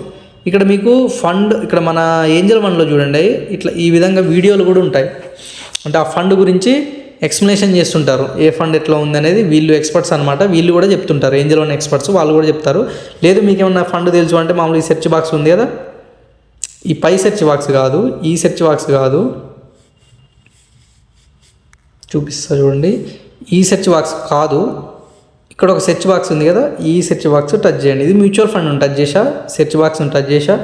ఇక్కడ మీకు ఫండ్, ఇక్కడ మన ఏంజల్ వన్లో చూడండి ఇట్లా ఈ విధంగా వీడియోలు కూడా ఉంటాయి. అంటే ఆ ఫండ్ గురించి ఎక్స్ప్లెనేషన్ చేస్తుంటారు, ఏ ఫండ్ ఎట్లా ఉందనేది. వీళ్ళు ఎక్స్పర్ట్స్ అనమాట, వీళ్ళు కూడా చెప్తుంటారు, ఏంజల్ వన్ ఎక్స్పర్ట్స్, వాళ్ళు కూడా చెప్తారు. లేదు మీకు ఏమన్నా ఫండ్ తెలుసు అంటే మామూలు ఈ సెర్చ్ బాక్స్ ఉంది కదా, ఈ పై సెర్చ్ బాక్స్ కాదు, ఈ సెర్చ్ బాక్స్ కాదు, చూపిస్తా చూడండి, ఈ సెర్చ్ బాక్స్ కాదు, ఇక్కడ ఒక సెర్చ్ బాక్స్ ఉంది కదా, ఈ సెర్చ్ బాక్స్ టచ్ చేయండి. ఇది మ్యూచువల్ ఫండ్ టచ్ చేసా, సెర్చ్ బాక్స్ని టచ్ చేసా.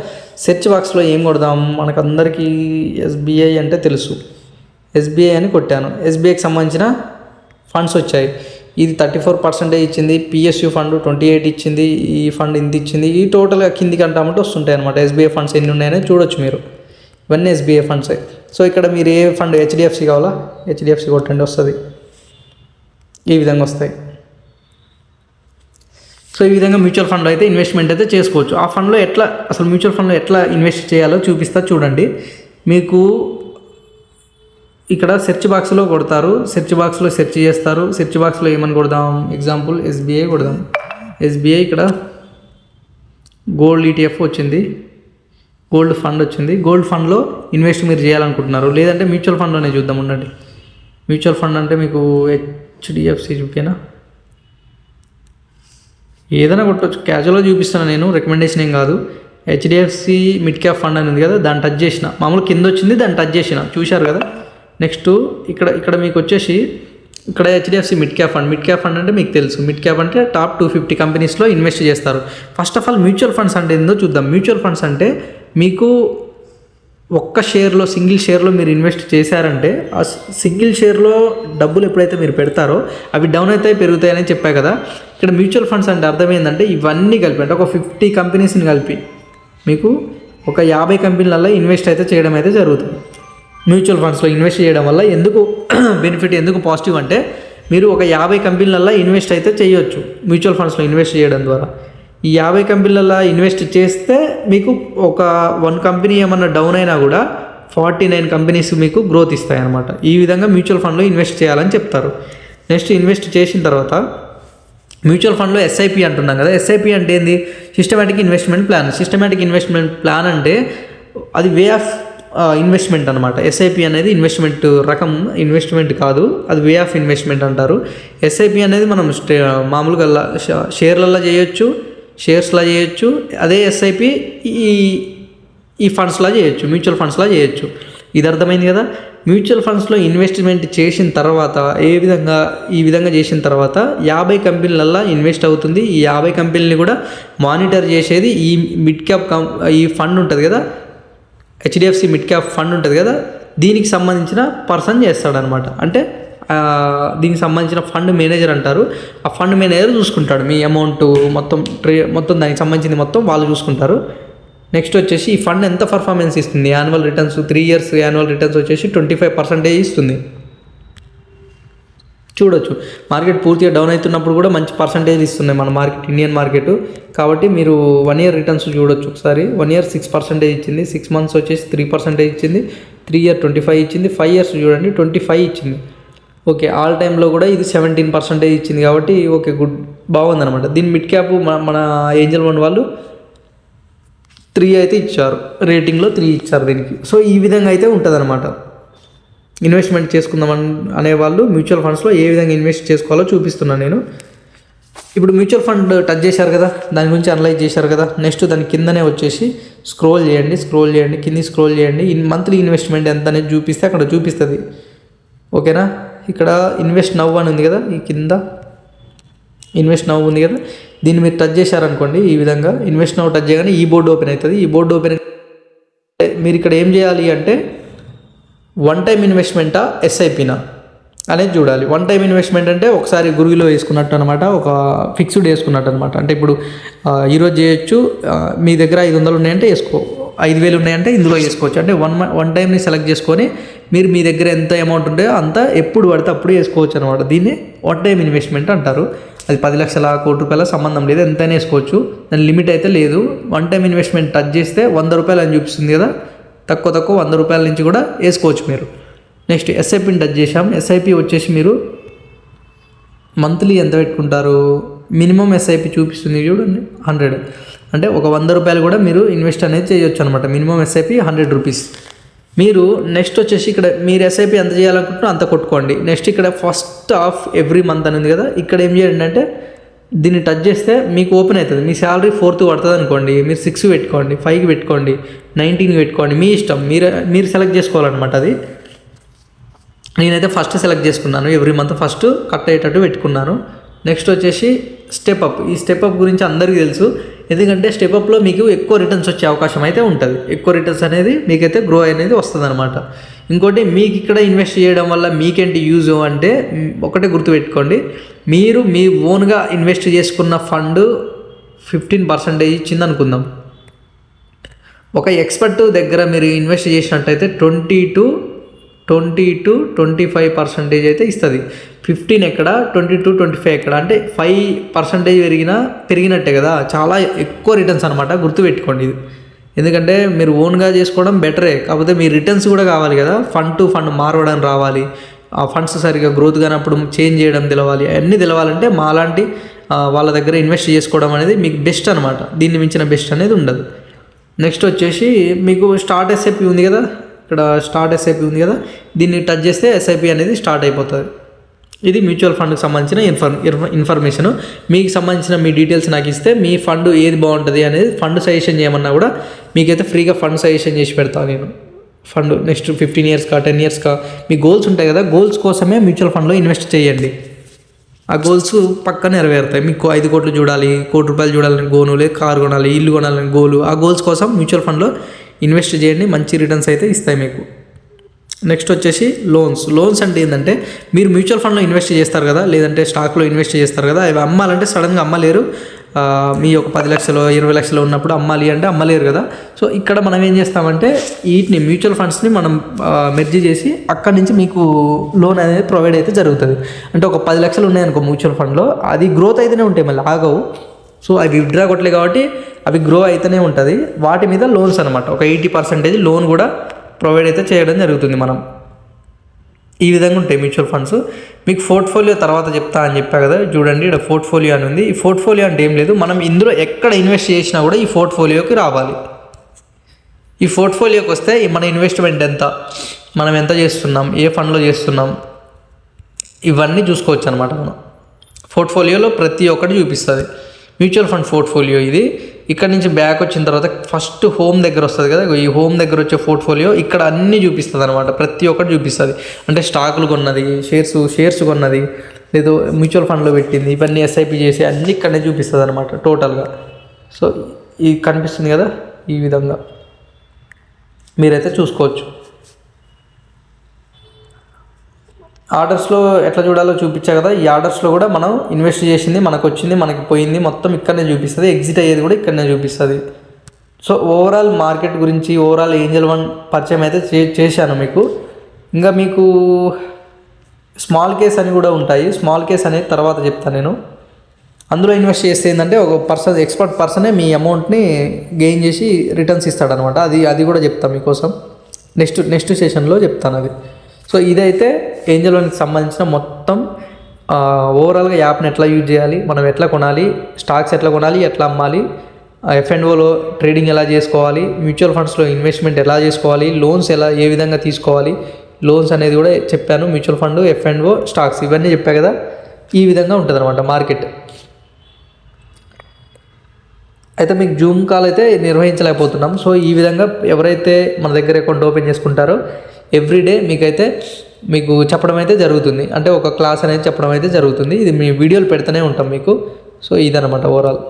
సెర్చ్ బాక్స్లో ఏం కొడదాం, మనకు అందరికీ SBI అంటే తెలుసు, SBI అని కొట్టాను. SBIకి సంబంధించిన ఫండ్స్ వచ్చాయి. ఇది 34% ఇచ్చింది, PSU ఫండ్ 28 ఇచ్చింది, ఈ ఫండ్ ఇంత ఇచ్చింది, ఈ టోటల్గా కిందికి అంటామంటే వస్తుంటాయి అనమాట. SBI ఫండ్స్ ఎన్ని ఉన్నాయని చూడొచ్చు మీరు, ఇవన్నీ SBI ఫండ్సే. సో ఇక్కడ మీరు ఏ ఫండ్, HDFC కావాలా, HDFC కొట్టండి, వస్తుంది, ఈ విధంగా వస్తాయి. సో ఈ విధంగా మ్యూచువల్ ఫండ్లో అయితే ఇన్వెస్ట్మెంట్ అయితే చేసుకోవచ్చు. ఆ ఫండ్లో ఎట్లా, అసలు మ్యూచువల్ ఫండ్లో ఎట్లా ఇన్వెస్ట్ చేయాలో చూపిస్తా చూడండి. మీకు ఇక్కడ సెర్చ్ బాక్స్లో కొడతారు, సెర్చ్ బాక్స్లో సెర్చ్ చేస్తారు. సెర్చ్ బాక్స్లో ఏమని కొడదాం, ఎగ్జాంపుల్ SBI కొడదాం. SBI ఇక్కడ గోల్డ్ ETF వచ్చింది, గోల్డ్ ఫండ్ వచ్చింది. గోల్డ్ ఫండ్లో ఇన్వెస్ట్ మీరు చేయాలనుకుంటున్నారు, లేదంటే మ్యూచువల్ ఫండ్లోనే చూద్దాం ఉండండి. మ్యూచువల్ ఫండ్ అంటే మీకు HDFC చూపినా, ఏదైనా కొట్టవచ్చు, క్యాజువల్గా చూపిస్తాను నేను, రికమెండేషన్ ఏం కాదు. హెచ్డిఎఫ్సి మిడ్ క్యాప్ ఫండ్ అని ఉంది కదా, దాన్ని టచ్ చేసిన, మామూలు కింద వచ్చింది దాన్ని టచ్ చేసిన, చూశారు కదా. నెక్స్ట్ ఇక్కడ మీకు వచ్చేసి ఇక్కడ హెచ్డిఎఫ్సి మిడ్ క్యాప్ ఫండ్ అంటే మీకు తెలుసు, మిడ్ క్యాప్ అంటే టాప్ 250 కంపెనీస్లో ఇన్వెస్ట్ చేస్తారు. First of all mutual funds అంటే ఏందో చూద్దాం. మ్యూచువల్ ఫండ్స్ అంటే మీకు ఒక్క షేర్లో, సింగిల్ షేర్లో మీరు ఇన్వెస్ట్ చేశారంటే ఆ సింగిల్ షేర్లో డబ్బులు ఎప్పుడైతే మీరు పెడతారో అవి డౌన్ అవుతాయి పెరుగుతాయని చెప్పా కదా. ఇక్కడ మ్యూచువల్ ఫండ్స్ అంటే అర్థం ఏంటంటే ఇవన్నీ కలిపి, అంటే ఒక 50 కంపెనీస్ని కలిపి మీకు ఒక 50 కంపెనీలలో ఇన్వెస్ట్ అయితే చేయడం అయితే జరుగుతుంది. మ్యూచువల్ ఫండ్స్లో ఇన్వెస్ట్ చేయడం వల్ల ఎందుకు బెనిఫిట్, ఎందుకు పాజిటివ్ అంటే మీరు ఒక 50 కంపెనీలలో ఇన్వెస్ట్ అయితే చేయొచ్చు మ్యూచువల్ ఫండ్స్లో ఇన్వెస్ట్ చేయడం ద్వారా. ఈ 50 కంపెనీలలో ఇన్వెస్ట్ చేస్తే మీకు ఒక 1 కంపెనీ ఏమన్నా డౌన్ అయినా కూడా 49 కంపెనీస్ మీకు గ్రోత్ ఇస్తాయి అన్నమాట. ఈ విధంగా మ్యూచువల్ ఫండ్లో ఇన్వెస్ట్ చేయాలని చెప్తారు. నెక్స్ట్ ఇన్వెస్ట్ చేసిన తర్వాత మ్యూచువల్ ఫండ్లో ఎస్ఐపి అంటున్నాం కదా. ఎస్ఐపి అంటే ఏంది? Systematic investment plan. Systematic investment plan అంటే అది వే ఆఫ్ ఇన్వెస్ట్మెంట్ అనమాట. ఎస్ఐపి అనేది ఇన్వెస్ట్మెంట్ రకం, ఇన్వెస్ట్మెంట్ కాదు, అది వే ఆఫ్ ఇన్వెస్ట్మెంట్ అంటారు. ఎస్ఐపి అనేది మనం మామూలుగా షేర్లలో చేయొచ్చు, షేర్స్లా చేయొచ్చు. అదే ఎస్ఐపి ఈ ఫండ్స్లా చేయొచ్చు, మ్యూచువల్ ఫండ్స్లా చేయొచ్చు. ఇది అర్థమైంది కదా. మ్యూచువల్ ఫండ్స్లో ఇన్వెస్ట్మెంట్ చేసిన తర్వాత ఈ విధంగా చేసిన తర్వాత 50 కంపెనీలల్లో ఇన్వెస్ట్ అవుతుంది. ఈ 50 కంపెనీలని కూడా మానిటర్ చేసేది ఈ మిడ్ క్యాప్ ఈ ఫండ్ ఉంటుంది కదా, హెచ్డిఎఫ్సి మిడ్ క్యాప్ ఫండ్ ఉంటుంది కదా, దీనికి సంబంధించిన పర్సన్ చేస్తాడనమాట. అంటే దీనికి సంబంధించిన ఫండ్ మేనేజర్ అంటారు. ఆ ఫండ్ మేనేజర్ చూసుకుంటాడు మీ అమౌంట్ మొత్తం దానికి సంబంధించింది మొత్తం వాళ్ళు చూసుకుంటారు. నెక్స్ట్ వచ్చేసి ఈ ఫండ్ ఎంత పర్ఫార్మెన్స్ ఇస్తుంది, annual returns 3 years annual returns వచ్చేసి 25% ఇస్తుంది. చూడొచ్చు, మార్కెట్ పూర్తిగా డౌన్ అవుతున్నప్పుడు కూడా మంచి పర్సంటేజ్ ఇస్తుంది మన మార్కెట్, ఇండియన్ మార్కెట్. కాబట్టి మీరు 1 ఇయర్ రిటర్న్స్ చూడొచ్చు ఒకసారి. 1 ఇయర్ 6% ఇచ్చింది, 6 మంత్స్ వచ్చేసి 3% ఇచ్చింది, 3 ఇయర్ 25 ఇచ్చింది, 5 ఇయర్స్ చూడండి 25 ఇచ్చింది. ఓకే, ఆల్ టైంలో కూడా ఇది 17% ఇచ్చింది. కాబట్టి ఓకే, గుడ్, బాగుందనమాట. దీని మిడ్ క్యాప్ మన ఏంజల్ వన్ వాళ్ళు 3 అయితే ఇచ్చారు, రేటింగ్లో 3 ఇచ్చారు దీనికి. సో ఈ విధంగా అయితే ఉంటుంది అనమాట. ఇన్వెస్ట్మెంట్ చేసుకుందామని అనేవాళ్ళు మ్యూచువల్ ఫండ్స్లో ఏ విధంగా ఇన్వెస్ట్ చేసుకోవాలో చూపిస్తున్నాను నేను. ఇప్పుడు మ్యూచువల్ ఫండ్ టచ్ చేశారు కదా, దాని గురించి అనలైజ్ చేశారు కదా. నెక్స్ట్ దాని కిందనే వచ్చేసి స్క్రోల్ చేయండి, కింది స్క్రోల్ చేయండి. మంత్లీ ఇన్వెస్ట్మెంట్ ఎంత అనేది చూపిస్తే అక్కడ చూపిస్తుంది. ఓకేనా. ఇక్కడ ఇన్వెస్ట్ నవ్ అని ఉంది కదా, ఈ కింద ఇన్వెస్ట్ నవ్ ఉంది కదా, దీన్ని మీరు టచ్ చేశారనుకోండి. ఈ విధంగా ఇన్వెస్ట్ నవ్ టచ్ చేయగానే ఈ బోర్డు ఓపెన్ అవుతుంది. ఈ బోర్డు ఓపెన్ మీరు ఇక్కడ ఏం చేయాలి అంటే 1 టైం ఇన్వెస్ట్మెంటా ఎస్ఐపినా అనేది చూడాలి. 1 టైం ఇన్వెస్ట్మెంట్ అంటే ఒకసారి గురువులో వేసుకున్నట్టు అనమాట, ఒక ఫిక్స్డ్ వేసుకున్నట్టు అనమాట. అంటే ఇప్పుడు ఈరోజు చేయొచ్చు, మీ దగ్గర 500 ఉన్నాయంటే 5,000 ఉన్నాయంటే ఇందులో వేసుకోవచ్చు. అంటే 1 టైంని సెలెక్ట్ చేసుకొని మీరు మీ దగ్గర ఎంత అమౌంట్ ఉంటే అంత ఎప్పుడు పడితే అప్పుడు వేసుకోవచ్చు అనమాట. దీన్ని 1 టైం ఇన్వెస్ట్మెంట్ అంటారు. అది 10 లక్షల, కోటి రూపాయల సంబంధం లేదు, ఎంతైనా వేసుకోవచ్చు, దాని లిమిట్ అయితే లేదు. 1 టైం ఇన్వెస్ట్మెంట్ టచ్ చేస్తే 100 రూపాయలు అని చూపిస్తుంది కదా, తక్కువ 100 రూపాయల నుంచి కూడా వేసుకోవచ్చు మీరు. నెక్స్ట్ ఎస్ఐపిని టచ్ చేసాం. ఎస్ఐపి వచ్చేసి మీరు మంత్లీ ఎంత పెట్టుకుంటారు, మినిమం ఎస్ఐపి చూపిస్తుంది చూడండి 100. అంటే ఒక 100 రూపాయలు కూడా మీరు ఇన్వెస్ట్ అనేది చేయొచ్చు అనమాట. Minimum SIP 100 rupees. మీరు నెక్స్ట్ వచ్చేసి ఇక్కడ మీరు ఎస్ఐపి ఎంత చేయాలనుకుంటున్నా అంత కొట్టుకోండి. నెక్స్ట్ ఇక్కడ ఫస్ట్ ఆఫ్ ఎవ్రీ మంత్ అని ఉంది కదా, ఇక్కడ ఏం చేయండి అంటే దీన్ని టచ్ చేస్తే మీకు ఓపెన్ అవుతుంది. మీ శాలరీ 4th పడుతుంది అనుకోండి, మీరు 6 పెట్టుకోండి, 5 పెట్టుకోండి, 19 పెట్టుకోండి, మీ ఇష్టం, మీరు సెలెక్ట్ చేసుకోవాలన్నమాట. అది నేనైతే ఫస్ట్ సెలెక్ట్ చేసుకున్నాను, ఎవ్రీ మంత్ ఫస్ట్ కట్ అయ్యేటట్టు పెట్టుకున్నాను. నెక్స్ట్ వచ్చేసి స్టెప్ అప్. ఈ స్టెప్ అప్ గురించి అందరికీ తెలుసు, ఎందుకంటే స్టెప్ అప్లో మీకు ఎక్కువ రిటర్న్స్ వచ్చే అవకాశం అయితే ఉంటుంది. ఎక్కువ రిటర్న్స్ అనేది మీకైతే గ్రో అనేది వస్తుంది అనమాట. ఇంకోటి మీకు ఇక్కడ ఇన్వెస్ట్ చేయడం వల్ల మీకేంటి యూజ్ అంటే ఒకటే గుర్తుపెట్టుకోండి, మీరు మీ ఓన్గా ఇన్వెస్ట్ చేసుకున్న ఫండ్ 15% ఇచ్చింది అనుకుందాం. ఒక ఎక్స్పర్ట్ దగ్గర మీరు ఇన్వెస్ట్ చేసినట్టయితే 20 to 25% అయితే ఇస్తుంది. 15 ఎక్కడ, 20 to 25 ఎక్కడ, అంటే 5% పెరిగినట్టే కదా, చాలా ఎక్కువ రిటర్న్స్ అనమాట. గుర్తుపెట్టుకోండి ఇది. ఎందుకంటే మీరు ఓన్గా చేసుకోవడం బెటరే, కాకపోతే మీ రిటర్న్స్ కూడా కావాలి కదా, ఫండ్ టు ఫండ్ మారవడం రావాలి, ఆ ఫండ్స్ సరిగా గ్రోత్ కానప్పుడు చేంజ్ చేయడం తెలవాలి. అన్నీ తెలవాలంటే మాలాంటి వాళ్ళ దగ్గర ఇన్వెస్ట్ చేసుకోవడం అనేది మీకు బెస్ట్ అనమాట. దీన్ని మించిన బెస్ట్ అనేది ఉండదు. నెక్స్ట్ వచ్చేసి మీకు స్టార్ట్ ఎస్ఐపి ఉంది కదా, ఇక్కడ స్టార్ట్ ఎస్ఐపి ఉంది కదా, దీన్ని టచ్ చేస్తే ఎస్ఐపి అనేది స్టార్ట్ అయిపోతుంది. ఇది మ్యూచువల్ ఫండ్కి సంబంధించిన ఇన్ఫర్మేషన్. మీకు సంబంధించిన మీ డీటెయిల్స్ నాకు ఇస్తే మీ ఫండ్ ఏది బాగుంటుంది అనేది ఫండ్ సజెషన్ చేయమన్నా కూడా మీకైతే ఫ్రీగా ఫండ్ సజెషన్ చేసి పెడతాను నేను. ఫండ్ నెక్స్ట్ 15 ఇయర్స్కా 10 ఇయర్స్కా మీ గోల్స్ ఉంటాయి కదా, గోల్స్ కోసమే మ్యూచువల్ ఫండ్లో ఇన్వెస్ట్ చేయండి. ఆ గోల్స్ పక్క నెరవేరుతాయి. మీకు 5 కోట్లు చూడాలి, ₹1,00,00,000 చూడాలని గోలు, లేదు కారు కొనాలి, ఇల్లు కొనాలని గోలు, ఆ గోల్స్ కోసం మ్యూచువల్ ఫండ్లో ఇన్వెస్ట్ చేయండి. మంచి రిటర్న్స్ అయితే ఇస్తాయి మీకు. నెక్స్ట్ వచ్చేసి లోన్స్ అంటే ఏంటంటే మీరు మ్యూచువల్ ఫండ్లో ఇన్వెస్ట్ చేస్తారు కదా, లేదంటే స్టాక్లో ఇన్వెస్ట్ చేస్తారు కదా, అవి అమ్మాలంటే సడన్గా అమ్మలేరు. మీ ఒక 10 లక్షలు 20 లక్షలు ఉన్నప్పుడు అమ్మాలి అంటే అమ్మలేరు కదా. సో ఇక్కడ మనం ఏం చేస్తామంటే వీటిని మ్యూచువల్ ఫండ్స్ని మనం మెర్జీ చేసి అక్కడి నుంచి మీకు లోన్ అనేది ప్రొవైడ్ అయితే జరుగుతుంది. అంటే ఒక 10 లక్షలు ఉన్నాయనుకో మ్యూచువల్ ఫండ్లో, అది గ్రోత్ అయితేనే ఉంటాయి, మళ్ళీ ఆగవు. సో అవి విత్డ్రా కొట్టలే కాబట్టి అవి గ్రో అయితేనే ఉంటుంది. వాటి మీద లోన్స్ అనమాట ఒక 80% లోన్ కూడా ప్రొవైడ్ అయితే చేయడం జరుగుతుంది. మనం ఈ విధంగా ఉంటాయి మ్యూచువల్ ఫండ్స్. మీకు పోర్ట్ఫోలియో తర్వాత చెప్తా అని చెప్పా కదా, చూడండి ఇక్కడ పోర్ట్ఫోలియో అని ఉంది. ఈ పోర్ట్ఫోలియో అంటే ఏం లేదు, మనం ఇందులో ఎక్కడ ఇన్వెస్ట్ చేసినా కూడా ఈ పోర్ట్ఫోలియోకి రావాలి. ఈ పోర్ట్ఫోలియోకి వస్తే మన ఇన్వెస్ట్మెంట్ ఎంత, మనం ఎంత చేస్తున్నాం, ఏ ఫండ్లో చేస్తున్నాం, ఇవన్నీ చూసుకోవచ్చు అనమాట. మనం పోర్ట్ఫోలియోలో ప్రతి ఒక్కటి చూపిస్తుంది మ్యూచువల్ ఫండ్ పోర్ట్ఫోలియో. ఇది ఇక్కడ నుంచి బ్యాక్ వచ్చిన తర్వాత ఫస్ట్ హోమ్ దగ్గర వస్తుంది కదా, ఈ హోమ్ దగ్గర వచ్చే పోర్ట్ఫోలియో ఇక్కడ అన్నీ చూపిస్తుంది అనమాట. ప్రతి ఒక్కటి చూపిస్తుంది. అంటే స్టాకులు కొన్నది, షేర్స్ కొన్నది, లేదు మ్యూచువల్ ఫండ్లో పెట్టింది, ఇవన్నీ ఎస్ఐపి చేసి అన్నీ ఇక్కడనే చూపిస్తుంది అనమాట టోటల్గా. సో ఇది కనిపిస్తుంది కదా, ఈ విధంగా మీరైతే చూసుకోవచ్చు. ఆర్డర్స్లో ఎట్లా చూడాలో చూపించా కదా, ఈ ఆర్డర్స్లో కూడా మనం ఇన్వెస్ట్ చేసింది, మనకు వచ్చింది, మనకి పోయింది మొత్తం ఇక్కడనే చూపిస్తుంది. ఎగ్జిట్ అయ్యేది కూడా ఇక్కడనే చూపిస్తుంది. సో ఓవరాల్ మార్కెట్ గురించి, ఓవరాల్ ఏంజల్ వన్ పరిచయం అయితే చేశాను మీకు. ఇంకా మీకు స్మాల్ కేస్ అని కూడా ఉంటాయి. స్మాల్ కేస్ అనేది తర్వాత చెప్తాను నేను. అందులో ఇన్వెస్ట్ చేస్తే ఏంటంటే ఒక ఎక్స్పర్ట్ పర్సనే మీ అమౌంట్ని గెయిన్ చేసి రిటర్న్స్ ఇస్తాడనమాట. అది కూడా చెప్తాను మీకోసం, నెక్స్ట్ సెషన్లో చెప్తాను అది. సో ఇదైతే ఏంజల్ వన్కి సంబంధించిన మొత్తం ఓవరాల్గా యాప్ని ఎట్లా యూజ్ చేయాలి, మనం ఎట్లా కొనాలి, స్టాక్స్ ఎట్లా కొనాలి, ఎట్లా అమ్మాలి, F&Oలో ట్రేడింగ్ ఎలా చేసుకోవాలి, మ్యూచువల్ ఫండ్స్లో ఇన్వెస్ట్మెంట్ ఎలా చేసుకోవాలి, లోన్స్ ఏ విధంగా తీసుకోవాలి, లోన్స్ అనేది కూడా చెప్పాను. మ్యూచువల్ ఫండ్, F&O, స్టాక్స్ ఇవన్నీ చెప్పా కదా. ఈ విధంగా ఉంటుంది అనమాట మార్కెట్. అయితే మీకు జూమ్ కాల్ అయితే నిర్వహించలేకపోతున్నాం. సో ఈ విధంగా ఎవరైతే మన దగ్గర అకౌంట్ ఓపెన్ చేసుకుంటారో ఎవ్రీడే మీకు చెప్పడం అయితే జరుగుతుంది. అంటే ఒక క్లాస్ అనేది చెప్పడం అయితే జరుగుతుంది. ఇది మీ వీడియోలు పెడుతూనే ఉంటాం మీకు. సో ఇదనమాట ఓవరాల్.